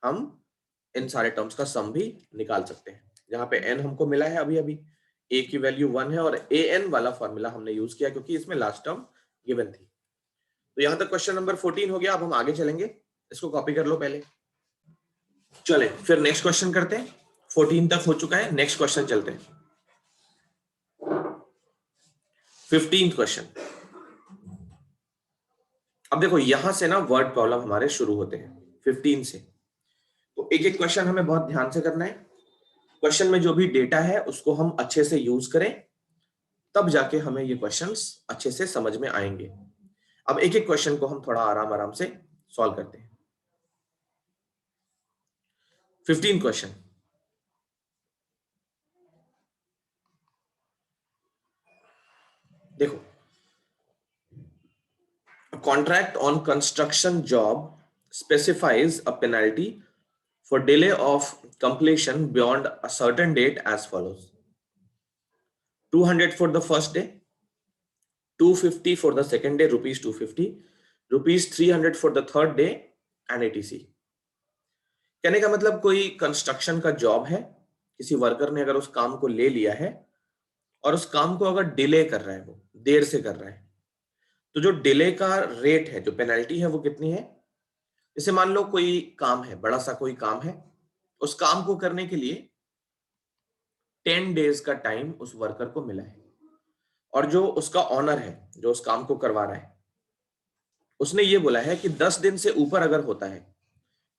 हम इन सारे टर्म्स का सम भी निकाल सकते हैं। जहां पे n हमको मिला है अभी अभी, a की वैल्यू 1 है, और a n वाला फॉर्मूला हमने यूज किया क्योंकि इसमें लास्ट टर्म गिवन थी। तो यहां तक क्वेश्चन नंबर 14 हो गया। अब हम आगे चलेंगे, इसको कॉपी कर लो पहले। चले फिर नेक्स्ट क्वेश्चन करते हैं, 14 तक हो चुका है, नेक्स्ट क्वेश्चन चलते हैं। 15th question. अब देखो यहां से ना वर्ड प्रॉब्लम हमारे शुरू होते हैं 15 से, तो एक एक क्वेश्चन हमें बहुत ध्यान से करना है। क्वेश्चन में जो भी डेटा है उसको हम अच्छे से यूज करें, तब जाके हमें ये क्वेश्चंस अच्छे से समझ में आएंगे। अब एक एक क्वेश्चन को हम थोड़ा आराम आराम से सॉल्व करते हैं। 15 क्वेश्चन, देखो, a contract on construction job specifies a penalty for delay of completion beyond a certain date as follows: 200 for the first day, 250 for the second day, rupees 250, rupees 300 for the third day and etc। कहने का मतलब कोई construction का job है, किसी worker ने अगर उस काम को ले लिया है और उस काम को अगर डिले कर रहा है, वो देर से कर रहा है, तो जो डिले का रेट है, जो पेनल्टी है, वो कितनी है। जैसे मान लो कोई काम है, बड़ा सा कोई काम है, उस काम को करने के लिए 10 डेज का टाइम उस वर्कर को मिला है, और जो उसका ऑनर है, जो उस काम को करवा रहा है, उसने ये बोला है कि 10 दिन से ऊपर अगर होता है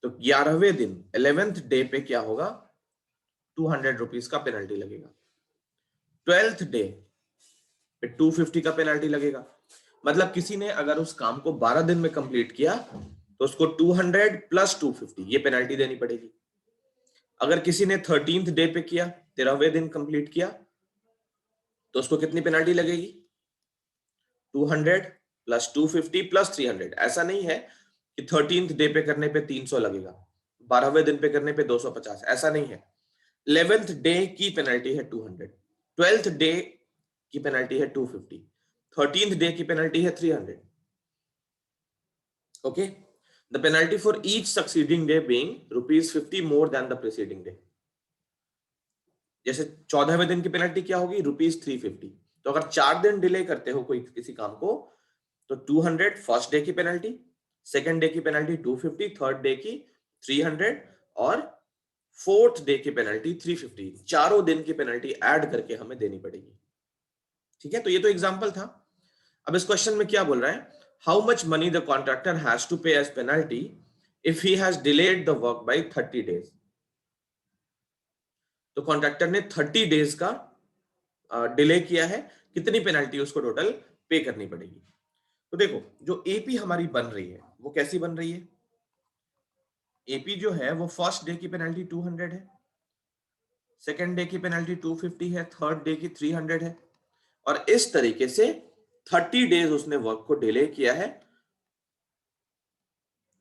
तो 11वें दिन 11th डे पे क्या होगा, 200 रुपीज का पेनल्टी लगेगा। 12th डे पे 250 का पेनल्टी लगेगा। मतलब किसी ने अगर उस काम को 12 दिन में कंप्लीट किया तो उसको 200 प्लस 250 ये पेनल्टी देनी पड़ेगी। अगर किसी ने 13th डे पे किया, 13वें दिन कंप्लीट किया, तो उसको कितनी पेनल्टी लगेगी, 200 प्लस 250 प्लस 300। ऐसा नहीं है कि 13th डे पे करने पे 300 लगेगा, 12वें दिन पे करने पे 250, ऐसा नहीं है। 11th डे की पेनल्टी है 200, 12th डे की पेनल्टी है 250, 13th डे की पेनल्टी है 300। Okay, the penalty for each succeeding day being rupees 50 more than the preceding day. जैसे 14वें दिन की पेनल्टी क्या होगी, रुपीज 350, तो अगर 4 दिन डिले करते हो कोई किसी काम को तो 200 फर्स्ट डे की पेनल्टी, सेकेंड डे की पेनल्टी 250, थर्ड डे की 300 और फोर्थ डे की पेनल्टी 350। चारों दिन की पेनल्टी ऐड करके हमें देनी पड़ेगी। ठीक है, तो ये तो एग्जांपल था। अब इस क्वेश्चन में क्या बोल रहा है, how much money the contractor has to pay as penalty if he has delayed the work by 30 days. तो कॉन्ट्रैक्टर ने 30 डेज का डिले किया है, कितनी पेनल्टी उसको टोटल पे करनी पड़ेगी। तो देखो जो एपी हमारी बन रही है वो कैसी बन रही है, एपी जो है वो फर्स्ट डे की पेनल्टी 200 है, सेकेंड डे की पेनल्टी 250 है, थर्ड डे की 300 है, और इस तरीके से 30 डेज उसने वर्क को डिले किया है।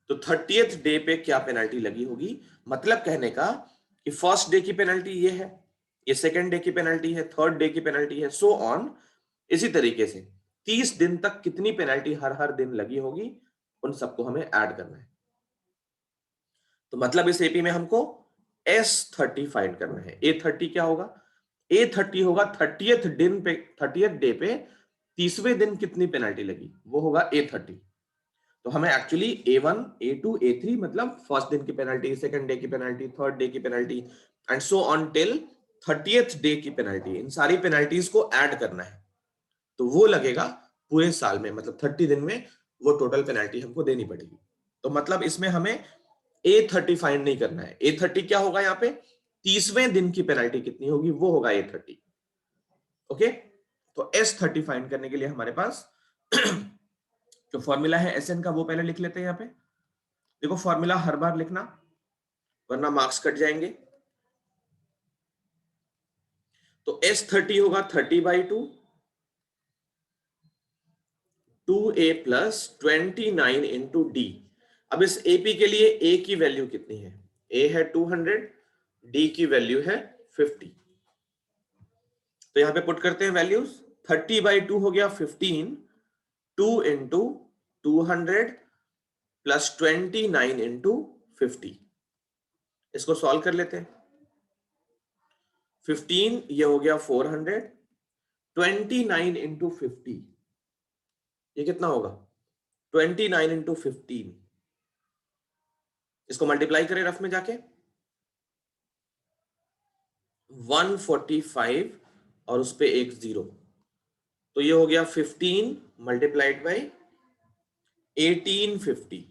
तो 30th डे पे क्या पेनल्टी लगी होगी, मतलब कहने का कि फर्स्ट डे की पेनल्टी ये है, ये सेकेंड डे की पेनल्टी है, थर्ड डे की पेनल्टी है, सो ऑन। इसी तरीके से 30 दिन तक कितनी पेनल्टी हर हर दिन लगी होगी, उन सबको हमें ऐड करना है। तो मतलब इस एपी में हमको S30 फाइंड करना है। A30 क्या होगा, A30 होगा 30th दिन पे, 30th डे पे 30वें दिन कितनी पेनल्टी लगी, वो होगा A30। तो हमें एक्चुअली A1, A2, A3 मतलब फर्स्ट दिन की पेनल्टी, सेकंड डे की पेनल्टी, थर्ड डे की penalty and so on till 30th day की पेनल्टी, इन सारी पेनल्टीज को ऐड करना है। तो वो लगेगा पूरे साल में, मतलब 30 दिन में वो टोटल पेनल्टी हमको देनी पड़ेगी। तो मतलब इसमें हमें A30 फाइंड नहीं करना है। A30 क्या होगा, यहाँ पे 30वें दिन की पेनल्टी कितनी होगी वो होगा A30। ओके, तो S30 फाइंड करने के लिए हमारे पास जो फॉर्मूला है SN का वो पहले लिख लेते हैं। यहाँ पे देखो फॉर्मूला हर बार लिखना वरना मार्क्स कट जाएंगे। तो S30 होगा 30/2, 2A प्लस 29 इंटू डी। अब इस AP के लिए A की वैल्यू कितनी है, A है 200, D की वैल्यू है 50। तो यहां पे पुट करते हैं वैल्यूज। 30/2 हो गया 15, 2 इंटू 200 प्लस 29 इंटू 50। इसको सॉल्व कर लेते हैं। 15 ये हो गया 400, 29 इंटू 50 ये कितना होगा 29 इंटू 15। इसको मल्टीप्लाई करें रफ में जाके 145 और उस पे एक जीरो, तो ये हो गया 15 मल्टीप्लाइड बाई 1850।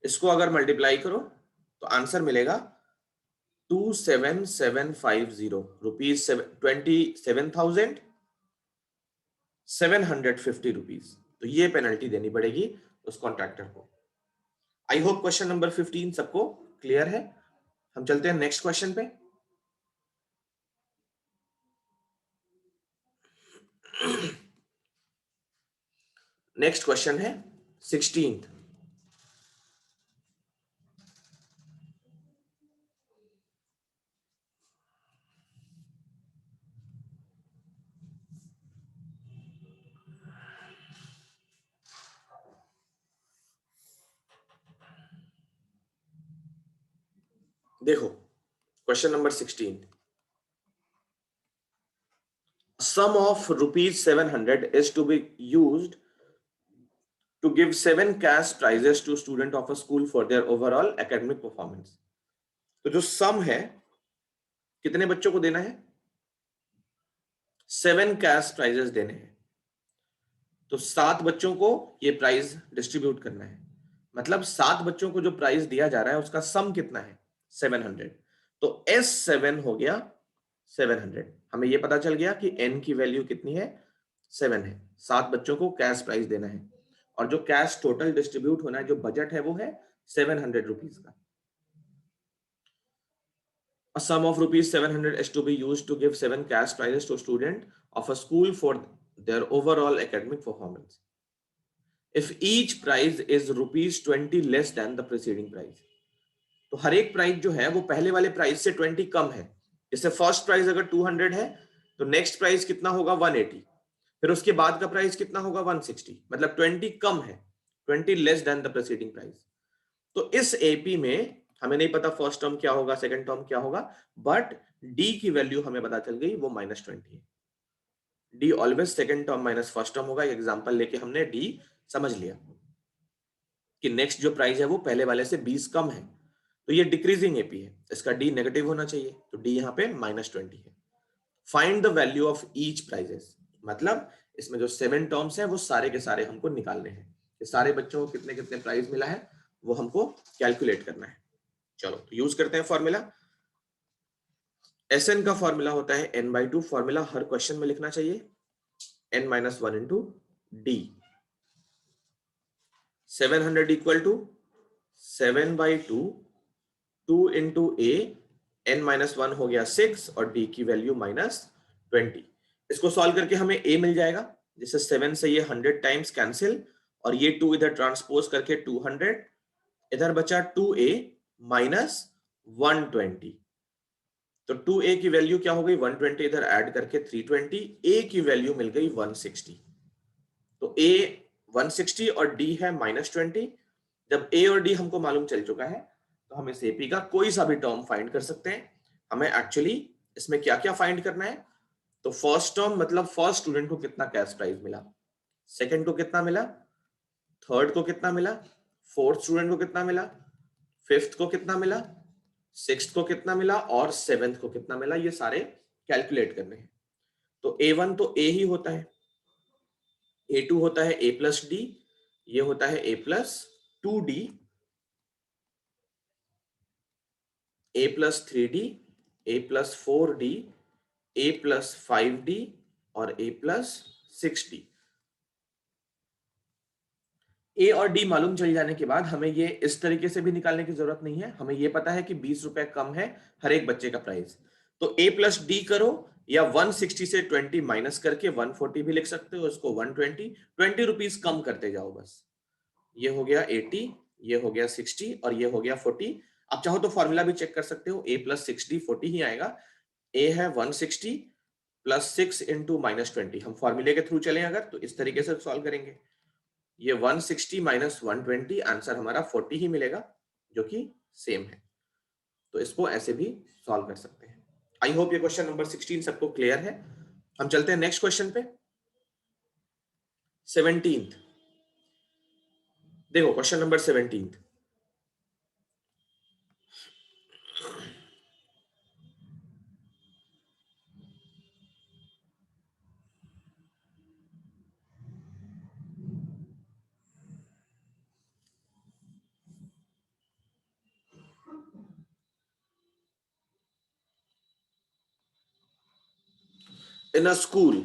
इसको अगर मल्टीप्लाई करो तो आंसर मिलेगा 27750 रुपीज, 27,750 रुपीज। तो ये पेनल्टी देनी पड़ेगी उस कॉन्ट्रैक्टर को। आई होप क्वेश्चन नंबर 15 सबको क्लियर है। हम चलते हैं नेक्स्ट क्वेश्चन पे। नेक्स्ट क्वेश्चन है 16th। देखो question number 16, sum of rupees 700 is to be used to give 7 cash prizes to student of a school for their overall academic performance। तो जो सम है कितने बच्चों को देना है, 7 कैश प्राइजेस देने हैं। तो 7 बच्चों को ये प्राइज डिस्ट्रीब्यूट करना है, मतलब 7 बच्चों को जो प्राइज दिया जा रहा है उसका सम कितना है 700। तो S7 हो गया 700। हमें ये पता चल गया कि N की वैल्यू कितनी है 7 है। 7 बच्चों को कैश प्राइज देना है और जो कैश टोटल डिस्ट्रीब्यूट होना है, जो बजट है वो है 700 रुपीज का। A sum of rupees 700 is to be used to give 7 cash prizes to student of a school for their overall academic performance. If each prize is rupees 20 less than the preceding prize, तो हर एक price जो है वो पहले वाले price से 20 कम है। जैसे फर्स्ट प्राइस अगर 200 है तो नेक्स्ट प्राइस कितना होगा 180, फिर उसके बाद का प्राइस कितना होगा 160, मतलब 20 कम है, 20 less than the preceding price. तो इस एपी में हमें नहीं पता फर्स्ट टर्म क्या होगा, सेकंड टर्म क्या होगा, बट डी की वैल्यू हमें पता चल गई वो -20 है। D always second term minus first term होगा। एग्जांपल लेके हमने डी समझ लिया कि नेक्स्ट जो प्राइस है वो पहले वाले से 20 कम है, तो ये डिक्रीजिंग एपी है, इसका डी नेगेटिव होना चाहिए, तो डी यहाँ पे -20 है। Find the value of each prizes, मतलब इसमें जो 7 टर्म्स हैं वो सारे के सारे हमको निकालने हैं कि सारे बच्चों को कितने कितने प्राइस मिला है वो हमको कैलकुलेट करना है। चलो तो यूज करते हैं फॉर्मूला। एस एन का फॉर्मूला होता है n/2, फॉर्मूला हर क्वेश्चन में लिखना चाहिए, n-1 into D. 700 equal to 7/2 2 into A, n-1 हो गया 6 और d की वैल्यू -20। इसको सॉल्व करके हमें a मिल जाएगा, जिससे 7 से ये 100 टाइम्स कैंसिल और ये 2 इधर ट्रांसपोज करके 200, इधर बचा 2a -120। तो 2a की वैल्यू क्या हो गई 120, इधर ऐड करके 320, a की वैल्यू मिल गई 160। तो a 160 और d है -20। जब a और d हमको मालूम चल चुका है तो हम इस AP का कोई सा भी टर्म फाइंड कर सकते हैं। हमें एक्चुअली इसमें क्या क्या फाइंड करना है, तो फर्स्ट टर्म मतलब फर्स्ट स्टूडेंट को कितना कैश प्राइस मिला, सेकंड को कितना मिला, थर्ड को कितना मिला, फोर्थ स्टूडेंट को कितना मिला, फिफ्थ को कितना मिला, सिक्स्थ को कितना मिला और सेवेंथ को कितना मिला, ये सारे कैलकुलेट करने हैं। तो A1 तो A ही होता है, A2 होता है A प्लस डी, ये होता है A plus 2D, A plus 3D, A plus 4D, A plus 5D और A प्लस 6D। ए और डी मालूम चल जाने के बाद हमें ये इस तरीके से भी निकालने की जरूरत नहीं है, हमें ये पता है कि 20 रुपए कम है हर एक बच्चे का प्राइस। तो ए प्लस डी करो या 160 से 20 माइनस करके 140 भी लिख सकते हो, इसको 120 रुपीज कम करते जाओ बस। ये हो गया 80, ये हो गया 60 और ये हो गया 40। आप चाहो तो फॉर्मूला भी चेक कर सकते हो, a प्लस 60 40 ही आएगा। a है 160 प्लस 6 इंटू -20। हम फॉर्मूले के थ्रू चले अगर तो इस तरीके से सॉल्व करेंगे, ये 160 माइनस 120, आंसर हमारा 40 ही मिलेगा जो कि सेम है। तो इसको ऐसे भी सॉल्व कर सकते हैं। आई होप ये क्वेश्चन नंबर 16 सबको क्लियर है। हम चलते हैं नेक्स्ट क्वेश्चन पे, 17th। देखो question number 17th, in a school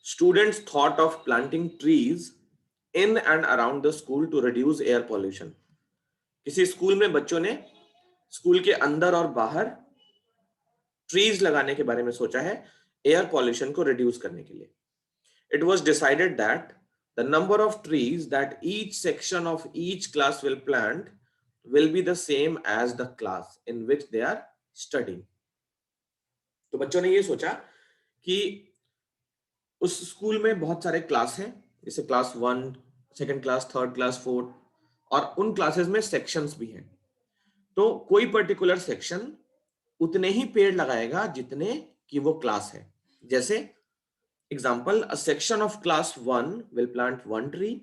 students thought of planting trees in and around the school to reduce air pollution। किसी स्कूल में बच्चों ने स्कूल के अंदर और बाहर ट्रीज लगाने के बारे में सोचा है एयर पॉल्यूशन को रिड्यूस करने के लिए। It was decided that the number of trees that each section of each class will plant will be the same as the class in which they are studying। तो बच्चों ने ये सोचा कि उस स्कूल में बहुत सारे क्लास हैं, जैसे class 1, second class, third class, fourth, और उन क्लासेस में सेक्शंस भी हैं। तो कोई पर्टिकुलर सेक्शन उतने ही पेड़ लगाएगा जितने की वो क्लास है। जैसे example, a section of class 1 will plant 1 tree,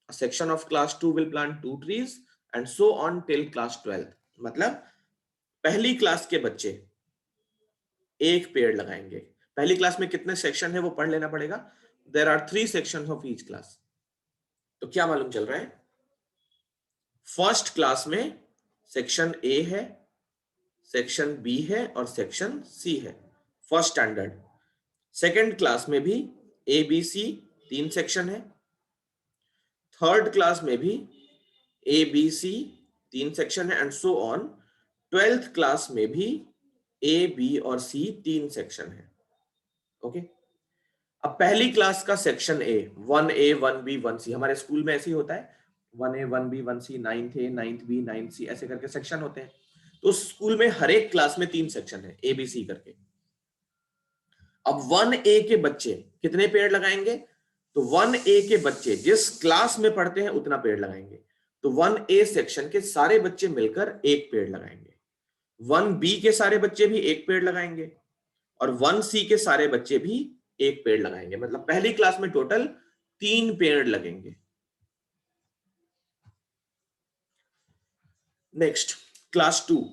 a section of class 2 will plant 2 trees and so on till class 12। मतलब पहली क्लास के बच्चे एक पेड़ लगाएंगे। पहली क्लास में कितने सेक्शन है वो पढ़ लेना पड़ेगा। There are 3 sections of each class। तो क्या मालूम चल रहा है, फर्स्ट क्लास में सेक्शन ए है, सेक्शन बी है और सेक्शन सी है, फर्स्ट स्टैंडर्ड। सेकेंड क्लास में भी ए बी सी 3 सेक्शन है, थर्ड क्लास में भी ए बी सी 3 सेक्शन है and so on. 12th class में भी ए बी और सी 3 सेक्शन है। ओके, अब पहली क्लास का section A 1A 1B 1C, हमारे स्कूल में ऐसे ही होता है 1A 1B 1C, 9th A 9th B 9th C, ऐसे करके सेक्शन होते हैं। तो स्कूल में हर एक क्लास में 3 सेक्शन है ए बी सी करके। अब 1A के बच्चे कितने पेड़ लगाएंगे, तो 1A के बच्चे जिस क्लास में पढ़ते हैं उतना पेड़ लगाएंगे। तो 1A सेक्शन के सारे बच्चे मिलकर एक पेड़ लगाएंगे, 1B के सारे बच्चे भी एक पेड़ लगाएंगे और 1C के सारे बच्चे भी एक पेड़ लगाएंगे, मतलब पहली क्लास में टोटल 3 पेड़ लगेंगे। नेक्स्ट क्लास 2,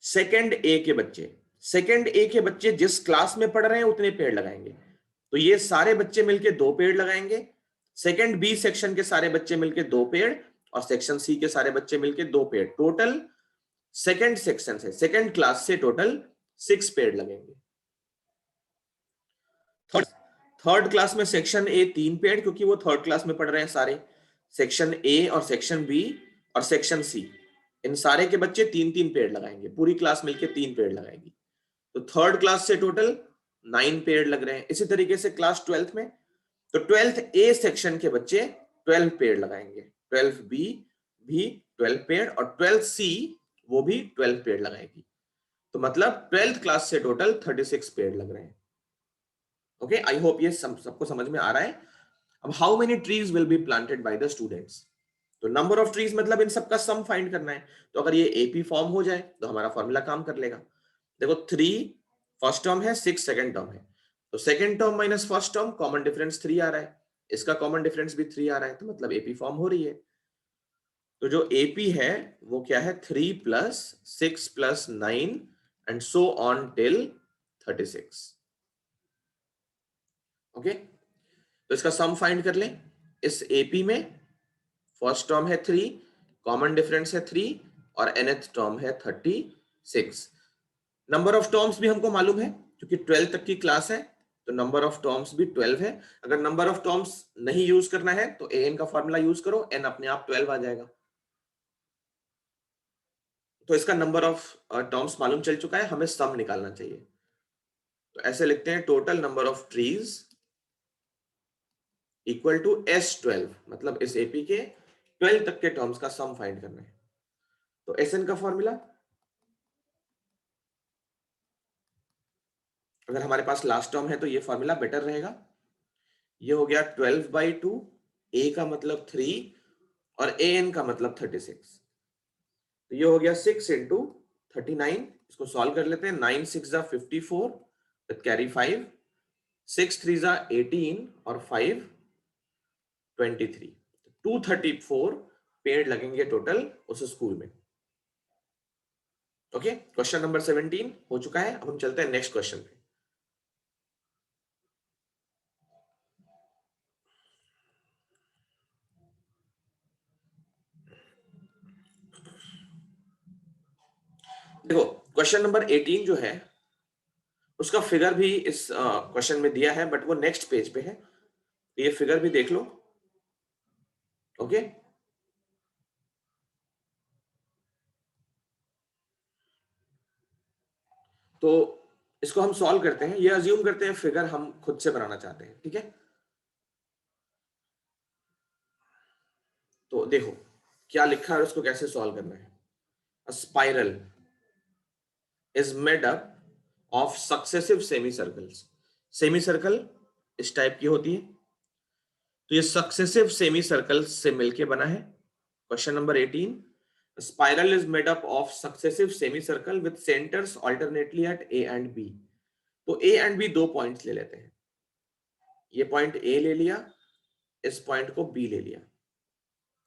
सेकंड ए के बच्चे, सेकंड ए के बच्चे जिस क्लास में पढ़ रहे हैं उतने पेड़ लगाएंगे। तो ये सारे बच्चे मिलके 2 पेड़ लगाएंगे, सेकंड बी सेक्शन के सारे बच्चे मिलके 2 पेड़, और सेक्शन सी के सारे बच्चे मिलके 2 पेड़। टोटल सेकंड सेक्शन से, सेकंड क्लास से टोटल 6 पेड़ लगेंगे। थर्ड क्लास में सेक्शन ए 3 पेड़, क्योंकि वो थर्ड क्लास में पढ़ रहे हैं सारे। सेक्शन ए और सेक्शन बी और सेक्शन सी, इन सारे के बच्चे 3-3 पेड़ लगाएंगे, पूरी क्लास मिलके 3 पेड़ लगाएगी। तो थर्ड क्लास से टोटल 9 पेड़ लग रहे हैं। इसी तरीके से क्लास 12th में, तो 12th ए सेक्शन के बच्चे 12 पेड़ लगाएंगे, 12 बी भी 12 पेड़, और 12 सी वो भी 12 पेड़ लगाएगी। तो मतलब 12th क्लास से टोटल 36 पेड़ लग रहे हैं। ओके, आई होप ये सबको समझ में आ रहा है। अब how many trees will be planted by the students, तो नंबर ऑफ ट्रीज मतलब इन सबका सम फाइंड करना है। तो अगर ये एपी फॉर्म हो जाए तो हमारा फॉर्मूला काम कर लेगा। देखो 3 फर्स्ट टर्म है, 6 सेकंड टर्म है, तो second term minus first term common difference 3 आ रहा है, इसका कॉमन डिफरेंस भी 3 आ रहा है, तो मतलब एपी फॉर्म हो रही है। तो जो एपी है वो क्या है, 3 plus 6 plus 9 and so on till 36। Okay, तो इसका सम फाइंड कर लें। इस एपी में फर्स्ट टर्म है 3, कॉमन डिफरेंस है 3, और nth टर्म है 36। नंबर ऑफ टर्म्स भी हमको मालूम है, क्योंकि 12 तक की क्लास है, तो नंबर ऑफ टर्म्स भी 12 है। अगर नंबर ऑफ टर्म्स नहीं यूज करना है तो an का फॉर्मूला यूज करो, n अपने आप 12 आ जाएगा। तो इसका नंबर ऑफ टर्म्स मालूम चल चुका है, हमें सम निकालना चाहिए। तो ऐसे लिखते हैं, total number of trees equal to S12, मतलब इस एपी के 12 तक के टर्म्स का सम फाइंड करना है। तो Sn का फॉर्मूला, अगर हमारे पास लास्ट टर्म है तो ये फॉर्मूला बेटर रहेगा। ये हो गया 12/2, a का मतलब 3 और an का मतलब 36। तो ये हो गया 6 इंटू 39। इसको सॉल्व कर लेते हैं। 9 6 जा 54 विद कैरी 5, 6 3 जा 18 और 5 23। 234 पेड़ लगेंगे टोटल उस स्कूल में। ओके, क्वेश्चन नंबर 17 हो चुका है। अब हम चलते हैं नेक्स्ट क्वेश्चन पे। देखो क्वेश्चन नंबर 18 जो है उसका फिगर भी इस क्वेश्चन में दिया है, बट वो नेक्स्ट पेज पे है, तो ये फिगर भी देख लो। ओके, तो इसको हम सॉल्व करते हैं। ये अज्यूम करते हैं फिगर हम खुद से बनाना चाहते हैं, ठीक है। तो देखो क्या लिखा है और उसको कैसे सॉल्व करना है। अ spiral is made up of successive semi circles. Semi circle इस टाइप की होती है, तो ये सक्सेसिव सेमी सर्कल्स से मिलके बना है। Question number 18, spiral is made up of successive semi circle with centres alternately at A and B. तो ए एंड बी 2 पॉइंट्स ले लेते हैं। ये पॉइंट ए ले लिया, इस पॉइंट को बी ले लिया।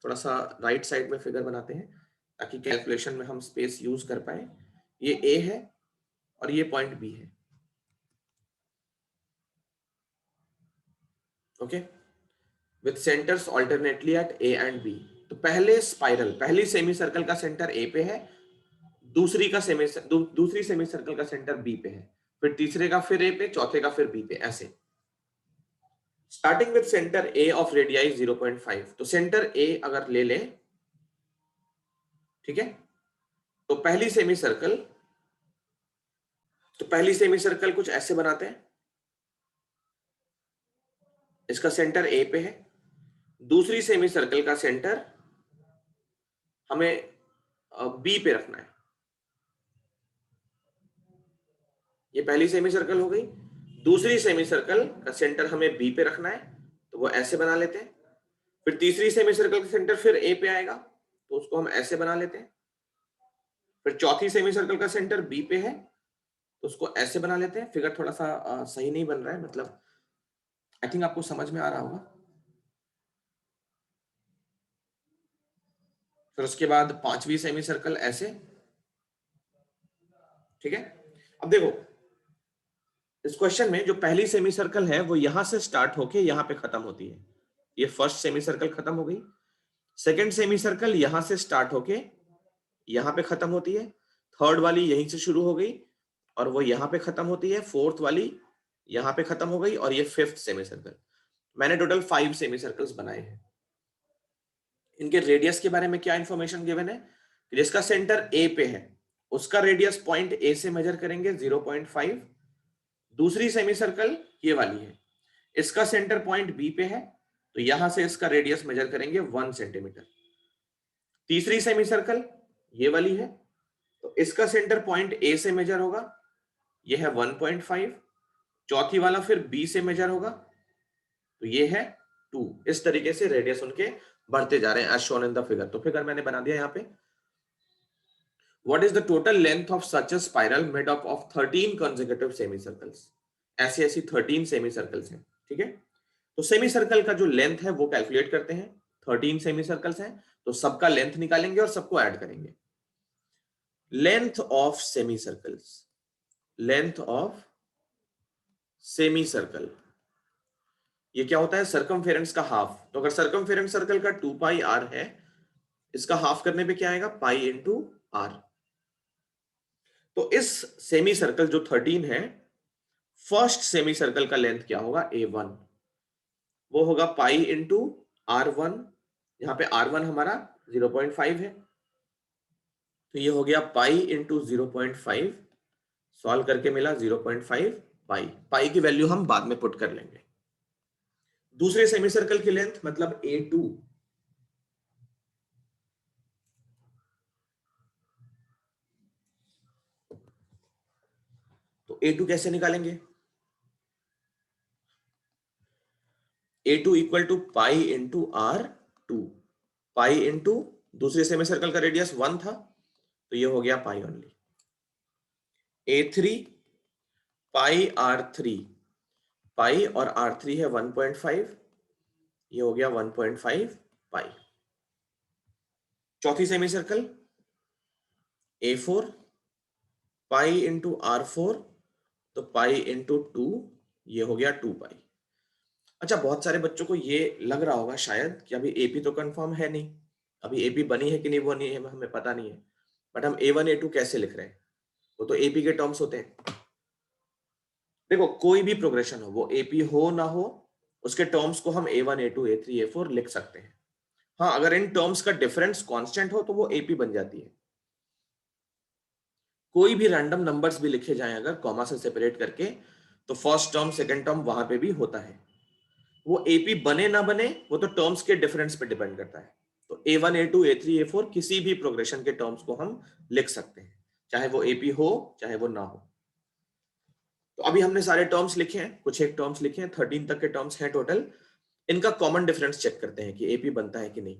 थोड़ा सा राइट साइड में फिगर बनाते हैं ताकि कैलकुलेशन में हम स्पेस यूज कर पाए। ये ए है और ये पॉइंट बी है। Okay, with centres alternately at A and B. तो पहले स्पाइरल, पहली सेमी सर्कल का सेंटर ए पे है, दूसरी सेमी सर्कल का सेंटर बी पे है, फिर तीसरे का फिर ए पे, चौथे का फिर बी पे, ऐसे। Starting with centre A of radii 0.5। तो सेंटर ए अगर ले ले, ठीक है, तो पहली सेमी सर्कल कुछ ऐसे बनाते हैं। इसका सेंटर ए पे है, दूसरी सेमी सर्कल का सेंटर हमें बी पे रखना है। ये पहली सेमी सर्कल हो गई। दूसरी सेमी सर्कल का सेंटर हमें बी पे रखना है, तो वो ऐसे बना लेते हैं। फिर तीसरी सेमी सर्कल का सेंटर फिर ए पे आएगा, तो उसको हम ऐसे बना लेते हैं। फिर चौथी सेमी सर्कल का सेंटर बी पे है, तो उसको ऐसे बना लेते हैं। फिगर थोड़ा सा सही नहीं बन रहा है, मतलब आई थिंक आपको समझ में आ रहा होगा। फिर उसके बाद 5वीं सेमी सर्कल ऐसे, ठीक है। अब देखो इस क्वेश्चन में जो पहली सेमी सर्कल है वो यहां से स्टार्ट होके यहां पे खत्म होती है। ये फर्स्ट सेमी सर्कल खत्म हो गई। सेकंड सेमी सर्कल यहां से स्टार्ट होके यहां पे खत्म होती है। थर्ड वाली यहीं से शुरू हो गई और वो यहां पे खत्म होती है। फोर्थ वाली यहां पे खत्म हो गई और ये फिफ्थ सेमी सर्कल। मैंने टोटल 5 सेमी सर्कल्स बनाए हैं। इनके रेडियस के बारे में क्या इंफॉर्मेशन गिवन है, जिसका सेंटर ए पे है उसका रेडियस पॉइंट ए से मेजर करेंगे 0.5। दूसरी सेमी सर्कल ये वाली है, इसका सेंटर पॉइंट बी पे है तो यहां से इसका रेडियस मेजर करेंगे 1 सेंटीमीटर। तीसरी सेमी सर्कल ये वाली है तो इसका सेंटर पॉइंट ए से मेजर होगा, ये है 1.5। चौथी वाला फिर बी से मेजर होगा तो ये है 2। इस तरीके से रेडियस उनके बढ़ते जा रहे हैं as shown in the figure. तो फिगर मैंने बना दिया यहाँ पे। What is the total length of such a spiral made up of 13 consecutive semicircles? ऐसी ऐसी 13 सेमी सर्कल्स हैं, ठीक है। तो सेमी सर्कल का जो लेंथ है वो कैलकुलेट करते हैं। 13 सेमी सर्कल्स हैं तो सबका लेंथ निकालेंगे और सबको ऐड करेंगे। Length of semi circles, length of semi circle ये क्या होता है, सरकमफेरेंस का हाफ। तो अगर सरकमफेरेंस सर्कल का 2 पाई आर है, इसका हाफ करने पे क्या आएगा, पाई इंटू आर। तो इस सेमी सर्कल जो 13 है, फर्स्ट सेमी सर्कल का लेंथ क्या होगा, A1, वो होगा पाई इंटू R1। यहां पे R1 हमारा 0.5 है तो ये हो गया पाई इंटू 0.5। सॉल्व करके मिला 0.5 पाई। पाई की वैल्यू हम बाद में पुट कर लेंगे। दूसरे सेमी सर्कल की लेंथ मतलब A2, तो A2 कैसे निकालेंगे, A2 equal to pi into R2। Pi into दूसरे सेमी सर्कल का रेडियस 1 था तो ये हो गया पाई ओनली। A3 पाई R3, पाई और R3 है 1.5, ये हो गया 1.5 पाई। चौथी semi circle A4 pi into R4 तो पाई इंटू 2, ये हो गया 2 पाई। अच्छा, बहुत सारे बच्चों को ये लग रहा होगा शायद कि अभी AP तो कंफर्म है नहीं, अभी AP बनी है कि नहीं वो नहीं है हमें पता नहीं है, बट हम A1 A2 कैसे लिख रहे हैं, वो तो AP के टर्म्स होते हैं। देखो कोई भी प्रोग्रेशन हो, वो AP हो ना हो, उसके टर्म्स को हम A1 A2 A3 A4 लिख सकते हैं। हाँ, अगर इन टर्म्स का डिफरेंस कांस्टेंट हो तो वो AP बन जाती है। कोई भी रैंडम नंबर्स भी लिखे जाएं अगर कॉमा से सेपरेट करके, तो फर्स्ट टर्म सेकंड टर्म वहां पे भी होता है। वो AP बने ना बने वो तो टर्म्स के डिफरेंस पे डिपेंड करता है। तो A1 A2 A3 A4 किसी भी प्रोग्रेशन के टर्म्स को हम लिख सकते हैं, चाहे वो AP हो चाहे वो ना हो। तो अभी हमने सारे टर्म्स लिखे हैं, कुछ एक टर्म्स लिखे हैं, 13 तक के टर्म्स हैं टोटल। इनका कॉमन डिफरेंस चेक करते हैं कि AP बनता है कि नहीं।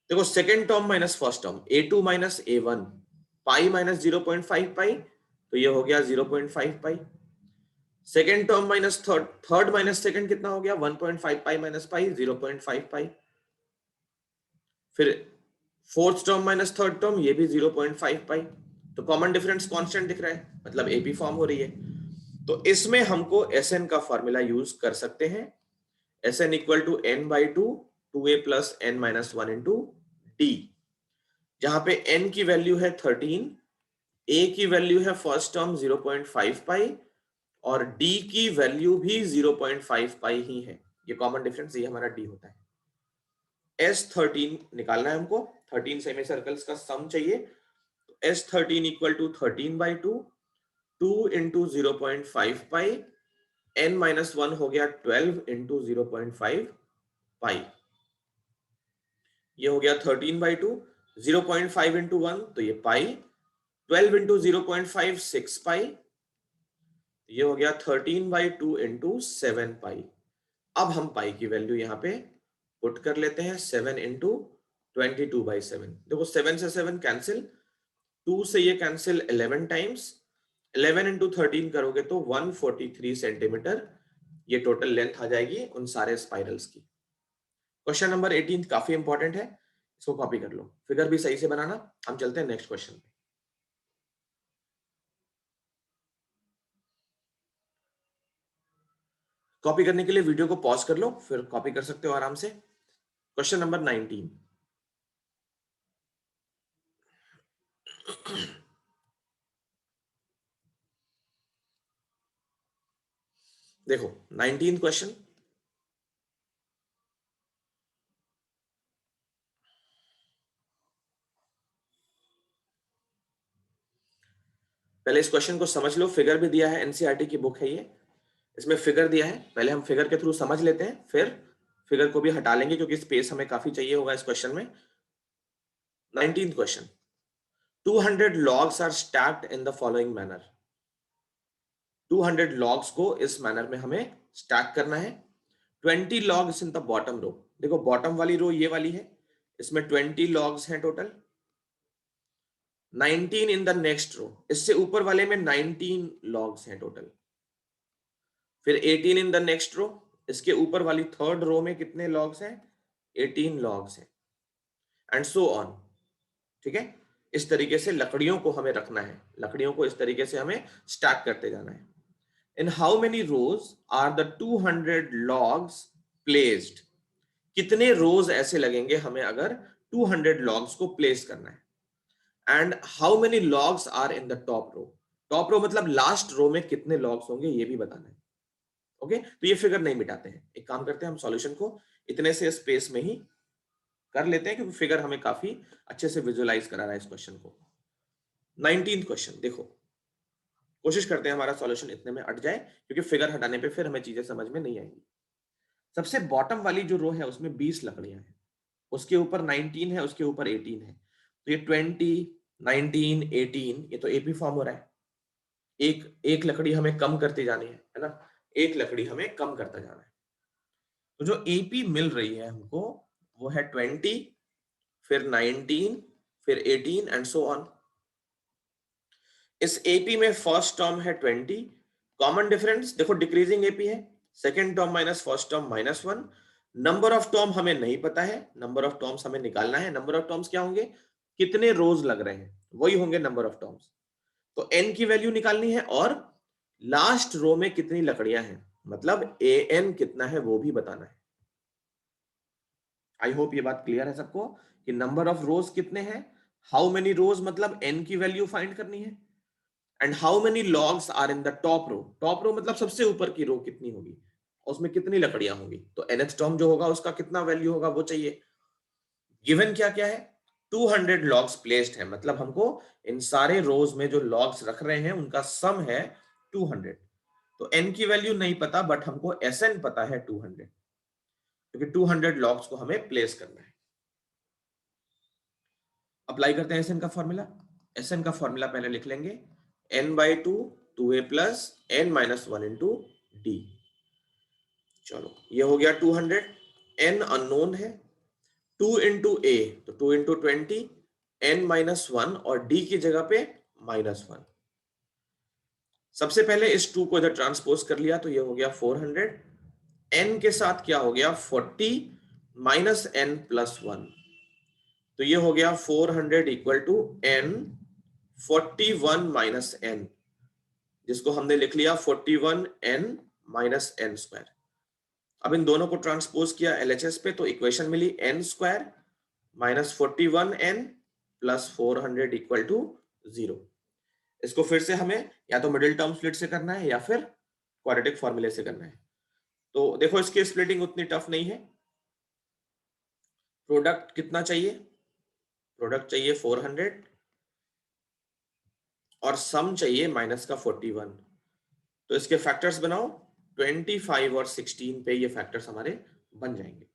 देखो second term minus first term, A2 minus A1, pi minus 0.5 pi तो ये हो गया 0.5 pi. Second term minus third, third minus second कितना हो गया, 1.5 पाई माइनस पाई 0.5 पाई। फिर fourth term minus third term, ये भी 0.5 पाई। तो कॉमन डिफरेंस कांस्टेंट दिख रहा है, मतलब AP फॉर्म हो रही है। तो इसमें हमको SN का फॉर्मूला यूज कर सकते हैं। SN equal to n/2 2a plus n minus 1 into D, जहां पे n की वैल्यू है 13, a की वैल्यू है फर्स्ट टर्म 0.5 पाई और d की वैल्यू भी 0.5 पाई ही है। ये कॉमन डिफरेंस, ये हमारा d होता है। S13 निकालना है हमको, 13 सेमी सर्कल्स का सम चाहिए। तो S13 equal to 13/2, 2 into 0.5 pi, n minus 1 हो गया 12 इंटू 0.5 पाई। ये हो गया 13/2, 0.5 इंटू 1 तो ये पाई, 12 इंटू 0.5 6 पाई, ये हो गया 13/2 इंटू 7 पाई। अब हम पाई की वैल्यू यहाँ पे पुट कर लेते हैं, 7 इंटू 22/7। देखो 7 से 7 कैंसिल, 2 से ये कैंसिल 11 टाइम्स, 11 इंटू 13 करोगे तो 143 सेंटीमीटर ये टोटल लेंथ आ जाएगी उन सारे स्पाइरल्स की। क्वेश्चन नंबर 18 काफी इंपॉर्टेंट है, इसको कॉपी कर लो, फिगर भी सही से बनाना। हम चलते हैं नेक्स्ट क्वेश्चन पे। कॉपी करने के लिए वीडियो को पॉज कर लो, फिर कॉपी कर सकते हो आराम से। Question number 19। देखो 19 क्वेश्चन, पहले इस क्वेश्चन को समझ लो। फिगर भी दिया है, एनसीईआरटी की बुक है ये, इसमें फिगर दिया है। पहले हम फिगर के थ्रू समझ लेते हैं, फिर फिगर को भी हटा लेंगे क्योंकि स्पेस हमें काफी चाहिए होगा इस क्वेश्चन में। 19th question, 200 logs are stacked in the following manner। 200 logs को इस मैनर में हमें स्टैक करना है। 20 logs in the bottom row। देखो बॉटम वाली रो ये वाली है, इसमें 20 logs हैं टोटल। 19 इन द नेक्स्ट रो, इससे ऊपर वाले में 19 logs हैं टोटल। फिर 18 इन द नेक्स्ट रो, इसके ऊपर वाली थर्ड रो में कितने logs हैं? 18 logs हैं, एंड सो ऑन। ठीक है, इस तरीके से लकड़ियों को हमें रखना है, लकड़ियों को इस तरीके से हमें स्टैक करते जाना है। In how many rows are the 200 logs placed? कितने रोज ऐसे लगेंगे हमें अगर 200 logs को प्लेस करना है? And how many logs are in the top row? Top row मतलब लास्ट रो में कितने logs होंगे ये भी बताना है। ओके, तो ये फिगर नहीं मिटाते हैं, एक काम करते हैं हम सॉल्यूशन को इतने से स्पेस में ही कर लेते हैं क्योंकि फिगर हमें काफी अच्छे से विजुअलाइज करा रहा है इस क्वेश्चन को। 19th क्वेश्चन देखो, कोशिश करते हैं हमारा सॉल्यूशन इतने में अट जाए क्योंकि फिगर हटाने पे फिर हमें चीजें समझ में नहीं आएंगी। सबसे बॉटम वाली जो रो है उसमें 20 लकड़ियां हैं, उसके ऊपर 19 है, उसके ऊपर 18 है, तो ये 20, 19, 18 ये तो एपी फॉर्म हो रहा है। एक एक लकड़ी हमें कम करते जानी है ना, एक लकड़ी हमें कम करता जाना है। तो जो एपी मिल रही है हमको वो है 20, फिर 19, फिर 18 एंड सो ऑन। इस एपी में फर्स्ट टर्म है 20, कॉमन डिफरेंस देखो डिक्रीजिंग एपी है, second term minus first term -1। Number of term हमें नहीं पता है, नंबर ऑफ टर्म्स हमें निकालना है। नंबर ऑफ टर्म्स क्या होंगे? कितने रोज लग रहे हैं वही होंगे नंबर ऑफ टर्म्स। तो एन की वैल्यू निकालनी है और लास्ट रो में कितनी लकड़ियां हैं मतलब ए एन कितना है वो भी बताना है। आई होप ये बात क्लियर है सबको कि नंबर ऑफ रोज कितने हैं, हाउ मेनी रोज मतलब एन की वैल्यू फाइंड करनी है, and how many logs are in the top row. Top row मतलब सबसे ऊपर की रो कितनी होगी, उसमें कितनी लकड़ियां होंगी, तो nth टर्म जो होगा उसका कितना वैल्यू होगा वो चाहिए। गिवन क्या क्या है? 200 लॉग्स प्लेस्ड है, मतलब हमको इन सारे रोज में जो लॉग्स रख रहे हैं उनका सम है 200। तो n की वैल्यू नहीं पता बट हमको Sn पता है 200, क्योंकि 200 लॉग्स को हमें प्लेस करना है। अप्लाई करते हैं Sn का फॉर्मूला। Sn का फॉर्मूला पहले लिख लेंगे, n/2 2a plus n-1 into D. चलो ये हो गया 200, n अननोन है, 2 इंटू ए तो 2 इंटू 20, n-1 और d की जगह पे -1। सबसे पहले इस 2 को इधर ट्रांसपोज कर लिया तो ये हो गया 400, n के साथ क्या हो गया 40 माइनस n प्लस 1, तो ये हो गया 400 equal to n 41 minus n, जिसको हमने लिख लिया 41 n माइनस n स्क्वायर। अब इन दोनों को ट्रांसपोज किया LHS पे तो इक्वेशन मिली n square minus 41n plus 400 equal to 0। इसको फिर से हमें या तो मिडिल टर्म स्प्लिट से करना है या फिर क्वाड्रेटिक फॉर्मूले से करना है। तो देखो इसकी स्प्लिटिंग उतनी टफ नहीं है। प्रोडक्ट कितना चाहिए? प्रोडक्ट चाहिए 400 और सम चाहिए माइनस का 41। तो इसके फैक्टर्स बनाओ, 25 और 16 पे ये फैक्टर्स हमारे बन जाएंगे।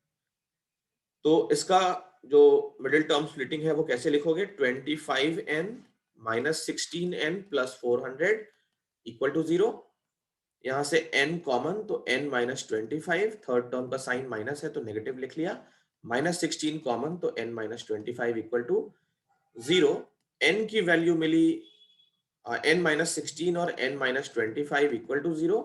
तो इसका जो मिडिल टर्म स्प्लिटिंग है वो कैसे लिखोगे? 25n minus 16n plus 400 equal to 0। यहां से n कॉमन तो n माइनस 25, थर्ड टर्म का साइन माइनस है तो नेगेटिव लिख लिया, माइनस 16 कॉमन तो n minus 25 equal to 0। n की वैल्यू मिली n माइनस 16 और n माइनस 25 इक्वल टू 0।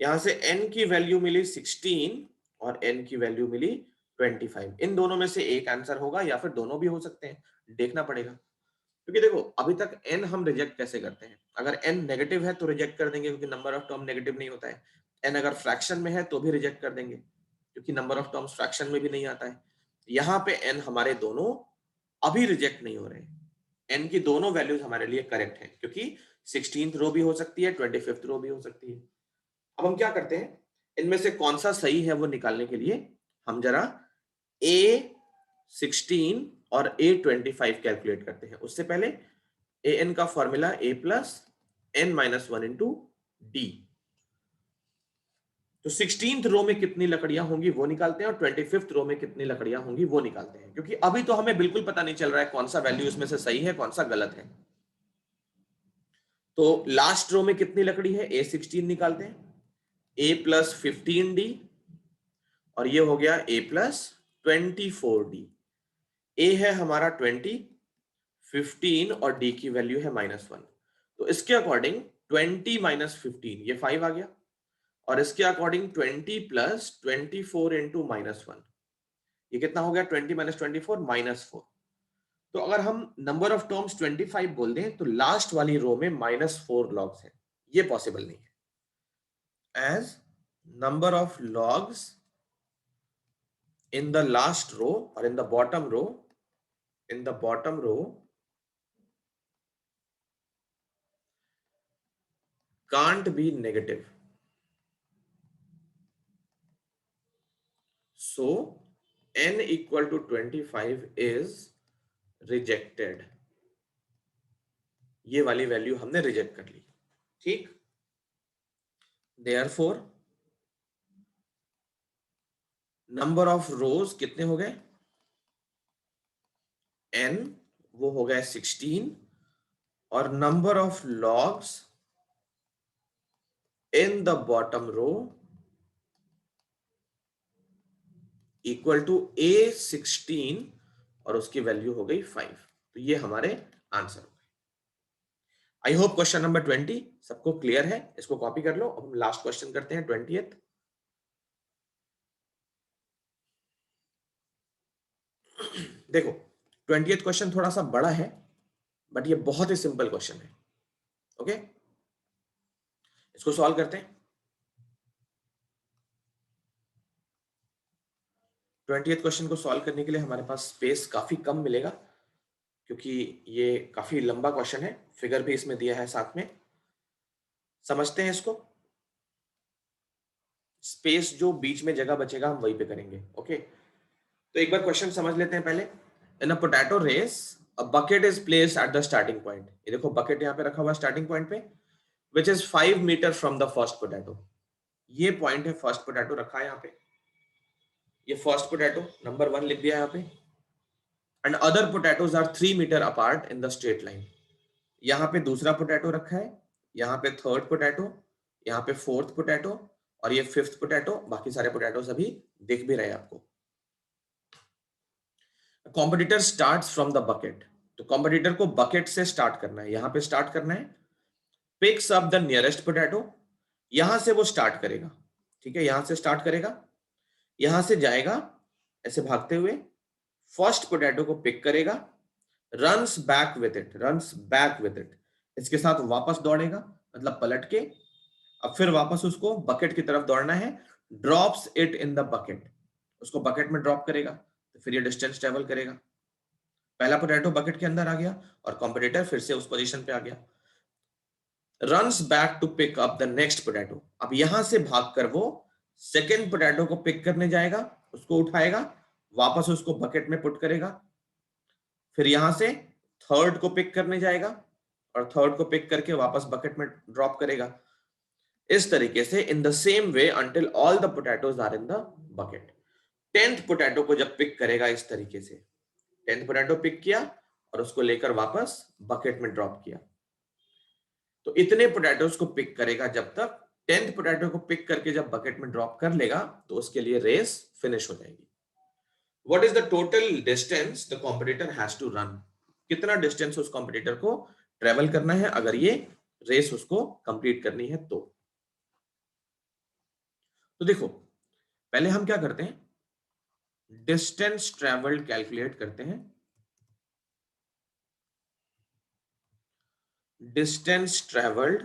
यहां से n की वैल्यू मिली 16 और n की वैल्यू मिली 25। इन दोनों में से एक आंसर होगा या फिर दोनों भी हो सकते हैं, देखना पड़ेगा। क्योंकि देखो अभी तक n हम रिजेक्ट कैसे करते हैं, अगर n नेगेटिव है तो रिजेक्ट कर देंगे क्योंकि नंबर ऑफ टर्म नेगेटिव नहीं होता है। n अगर फ्रैक्शन में है तो भी रिजेक्ट कर देंगे क्योंकि नंबर ऑफ टर्म्स फ्रैक्शन में भी नहीं आता है। यहाँ पे n हमारे दोनों अभी रिजेक्ट नहीं हो रहे हैं। n की दोनों वैल्यूज हमारे लिए करेक्ट है क्योंकि 16th रो भी हो सकती है, 25th रो भी हो सकती है। अब हम क्या करते हैं, इनमें से कौन सा सही है वो निकालने के लिए हम जरा A16 और A25 कैलकुलेट करते हैं। उससे पहले an का formula a plus n minus 1 into D. तो 16th रो में कितनी लकड़ियां होंगी वो निकालते हैं और 25th रो में कितनी लकड़ियां होंगी वो निकालते हैं, क्योंकि अभी तो हमें बिल्कुल पता नहीं चल रहा है कौन सा वैल्यू इसमें से सही है कौन सा गलत है। तो लास्ट रो में कितनी लकड़ी है, A16 निकालते हैं, a प्लस 15d और ये हो गया a प्लस 24d। a है हमारा 20, 15 और d की वैल्यू है -1। तो इसके अकॉर्डिंग 20 माइनस 15 ये 5 आ गया और इसके अकॉर्डिंग 20 प्लस 24 इंटू -1 ये कितना हो गया, 20 माइनस 24 -4। तो अगर हम नंबर ऑफ टर्म्स 25 बोल दें तो लास्ट वाली रो में -4 लॉग्स है, ये पॉसिबल नहीं है। As number of logs in the last row or in the bottom row, can't be negative, so n equal to 25 is rejected। ये वाली वैल्यू हमने रिजेक्ट कर ली, ठीक। therefore नंबर ऑफ रोज कितने हो गए, n वो हो गया 16 और number of logs in the bottom row equal to A16 और उसकी वैल्यू हो गई 5। तो ये हमारे आंसर हो गए। आई होप क्वेश्चन नंबर 20 सबको क्लियर है, इसको कॉपी कर लो। अब हम लास्ट क्वेश्चन करते हैं 20th। देखो 20th क्वेश्चन थोड़ा सा बड़ा है बट ये बहुत ही सिंपल क्वेश्चन है। ओके इसको सॉल्व करते हैं। 20th क्वेश्चन को सॉल्व करने के लिए हमारे पास स्पेस काफी कम मिलेगा क्योंकि ये काफी लंबा क्वेश्चन है, फिगर भी इसमें दिया है साथ में। समझते हैं इसको, स्पेस जो बीच में जगह बचेगा हम वहीं पे करेंगे। ओके तो एक बार क्वेश्चन समझ लेते हैं पहले। In a potato race a bucket is placed at the starting point. ये देखो बकेट यहाँ पे रखा हुआ स्टार्टिंग पॉइंट पे, which is 5 metre from the first potato. ये पॉइंट है, फर्स्ट पोटैटो रखा है यहाँ पे, ये फर्स्ट पोटैटो नंबर 1 लिख दिया यहाँ पे। And other potatoes are 3 metre apart in the straight line. यहाँ पे दूसरा पोटैटो रखा है, यहाँ पे थर्ड पोटैटो, यहाँ पे फोर्थ पोटैटो और ये फिफ्थ पोटैटो। बाकी सारे पोटैटोज अभी दिख भी रहे हैं आपको। Competitor start from the bucket, तो कॉम्पिटिटर को बकेट से स्टार्ट करना है, यहां पे स्टार्ट करना है। Picks up the nearest potato, यहां से वो स्टार्ट करेगा, ठीक है, यहां से स्टार्ट करेगा, यहां से जाएगा ऐसे भागते हुए, फर्स्ट पोटैटो को पिक करेगा, रन्स बैक विद इट, इसके साथ वापस दौड़ेगा मतलब पलट के। अब फिर वापस उसको बकेट की तरफ दौड़ना है, drops it in the bucket, उसको बकेट में ड्रॉप करेगा, तो फिर ये डिस्टेंस ट्रेवल करेगा। पहला पोटैटो बकेट के अंदर आ गया और कॉम्पिटिटर फिर से उस पोजीशन पे आ गया। Runs back to pick up the next potato, अब यहां से भागकर वो सेकेंड पोटैटो को पिक करने जाएगा, उसको उठाएगा, वापस उसको बकेट में पुट करेगा, फिर यहां से थर्ड को पिक करने जाएगा और थर्ड को पिक करके वापस बकेट में ड्रॉप करेगा। इस तरीके से in the same way until all the potatoes are in the bucket. 10th potato को जब पिक करेगा इस तरीके से, 10th पोटैटो पिक किया और उसको लेकर वापस बकेट में ड्रॉप किया, तो इतने पोटैटोज को पिक करेगा जब तक 10th पोटैटो को पिक करके जब बकेट में ड्रॉप कर लेगा तो उसके लिए रेस फिनिश हो जाएगी। What is the total distance the competitor has to run, कितना डिस्टेंस उस कॉम्पिटिटर को ट्रेवल करना है अगर ये रेस उसको कंप्लीट करनी है तो। तो देखो पहले हम क्या करते हैं, डिस्टेंस ट्रेवल्ड कैलकुलेट करते हैं। Distance travelled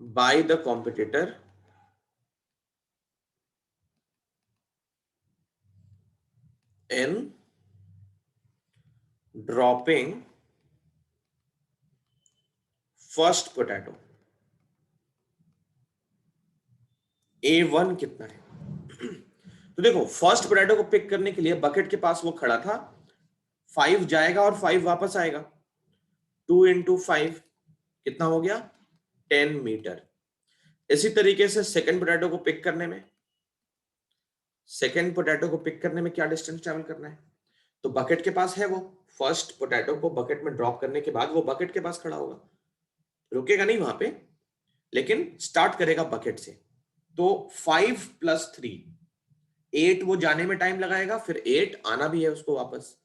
by the competitor in dropping first potato। A1 कितना है? तो देखो फर्स्ट पोटैटो को पिक करने के लिए बकेट के पास वो खड़ा था, 5 जाएगा और 5 वापस आएगा, 2 इंटू 5 कितना हो गया, 10 मीटर। इसी तरीके से सेकंड पोटैटो को पिक करने में, क्या डिस्टेंस ट्रेवल करना है, तो बकेट के पास है वो, फर्स्ट पोटैटो को बकेट में ड्रॉप करने के बाद वो बकेट के पास खड़ा होगा, रुकेगा नहीं वहां पे, लेकिन स्टार्ट करेगा बकेट से। तो 5 प्लस 3, 8 वो जाने में टाइम लगाएगा, फिर 8 आना भी है उसको वापस,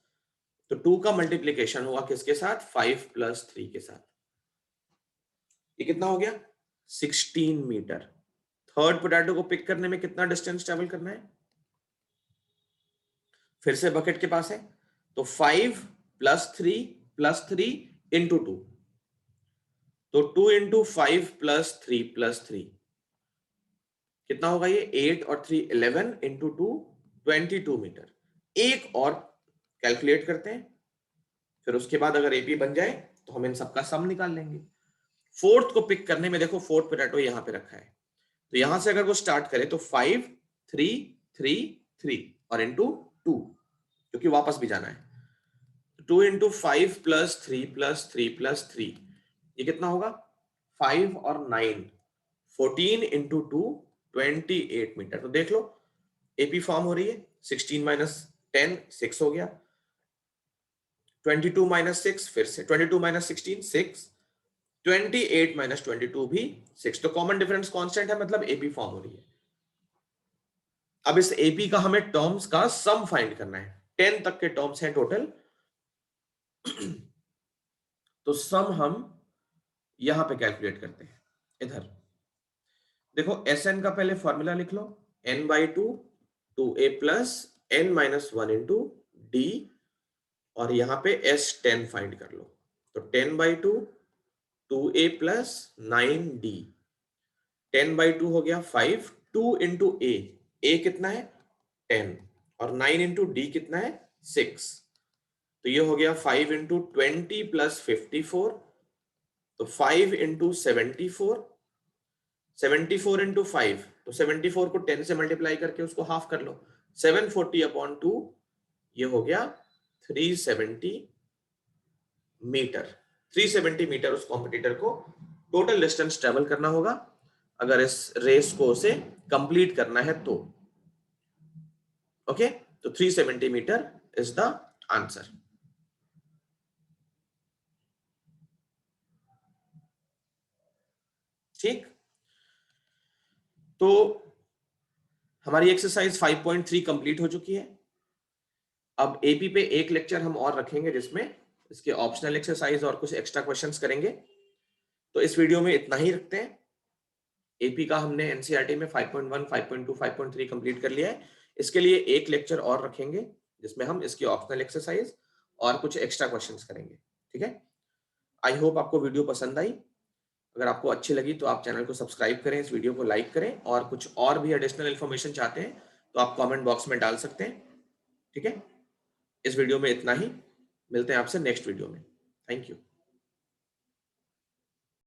तो 2 का मल्टीप्लीकेशन हुआ किसके साथ, 5 प्लस 3 के साथ। ये कितना हो गया, 16 मीटर। थर्ड पोटैटो को पिक करने में कितना डिस्टेंस ट्रेवल करना है, फिर से बकेट के पास है, तो 5 प्लस 3 इंटू 2, तो 2 इंटू 5 प्लस 3 कितना होगा, ये 8 और 3 11 इंटू 2 22 मीटर। एक और कैलकुलेट करते हैं, फिर उसके बाद अगर एपी बन जाए तो हम इन सबका सम निकाल लेंगे। फोर्थ को पिक करने में देखो फोर्थ पोटैटो यहां पे रखा है, तो यहां से अगर वो स्टार्ट करे तो 5 3 3 3 और इंटू 2, क्योंकि वापस भी जाना है, 2 इंटू 5 प्लस 3 ये कितना होगा, 5 और 9 14 इंटू 2 28 मीटर। तो देख लो एपी फॉर्म हो रही है, 16 माइनस 10 6 हो गया, 22 माइनस 6 फिर से 22 माइनस 16 6, 28 माइनस 22 भी 6, तो कॉमन डिफरेंस कांस्टेंट है, मतलब एपी फॉर्म हो रही है। अब इस एपी का हमें टर्म्स का सम फाइंड करना है, 10 तक के टर्म्स हैं टोटल। तो सम हम यहां पे कैलकुलेट करते हैं, इधर देखो Sn का पहले फॉर्मूला लिख लो, n/2 2a plus n minus 1 into D, और यहां पे S10 फाइंड कर लो, तो 10/2 2a प्लस 9d, 10/2 हो गया 5, 2 इंटू a कितना है 10, और 9 इंटू डी कितना है 6, तो ये हो गया 5 इंटू 20 प्लस 54, तो 5 इंटू 74, 74 इंटू 5, तो 74 को 10 से मल्टीप्लाई करके उसको हाफ कर लो, 740 अपॉन 2, ये हो गया 370 मीटर। 370 मीटर उस कॉम्पिटिटर को टोटल डिस्टेंस ट्रेवल करना होगा अगर इस रेस को उसे कंप्लीट करना है तो। ओके, तो 370 मीटर इज द आंसर। ठीक, तो हमारी एक्सरसाइज 5.3 कंप्लीट हो चुकी है। अब एपी पे एक लेक्चर हम और रखेंगे जिसमें इसके ऑप्शनल एक्सरसाइज और कुछ एक्स्ट्रा क्वेश्चंस करेंगे। तो इस वीडियो में इतना ही रखते हैं। एपी का हमने एनसीईआरटी में 5.1, 5.2, 5.3 कंप्लीट कर लिया है। इसके लिए एक लेक्चर और रखेंगे जिसमें हम इसकी ऑप्शनल एक्सरसाइज और कुछ एक्स्ट्रा क्वेश्चंस करेंगे। ठीक है, आई होप आपको वीडियो पसंद आई। अगर आपको अच्छी लगी तो आप चैनल को सब्सक्राइब करें, इस वीडियो को लाइक करें, और कुछ और भी एडिशनल इन्फॉर्मेशन चाहते हैं तो आप कमेंट बॉक्स में डाल सकते हैं। ठीक है, इस वीडियो में इतना ही, मिलते हैं आपसे नेक्स्ट वीडियो में। Thank you.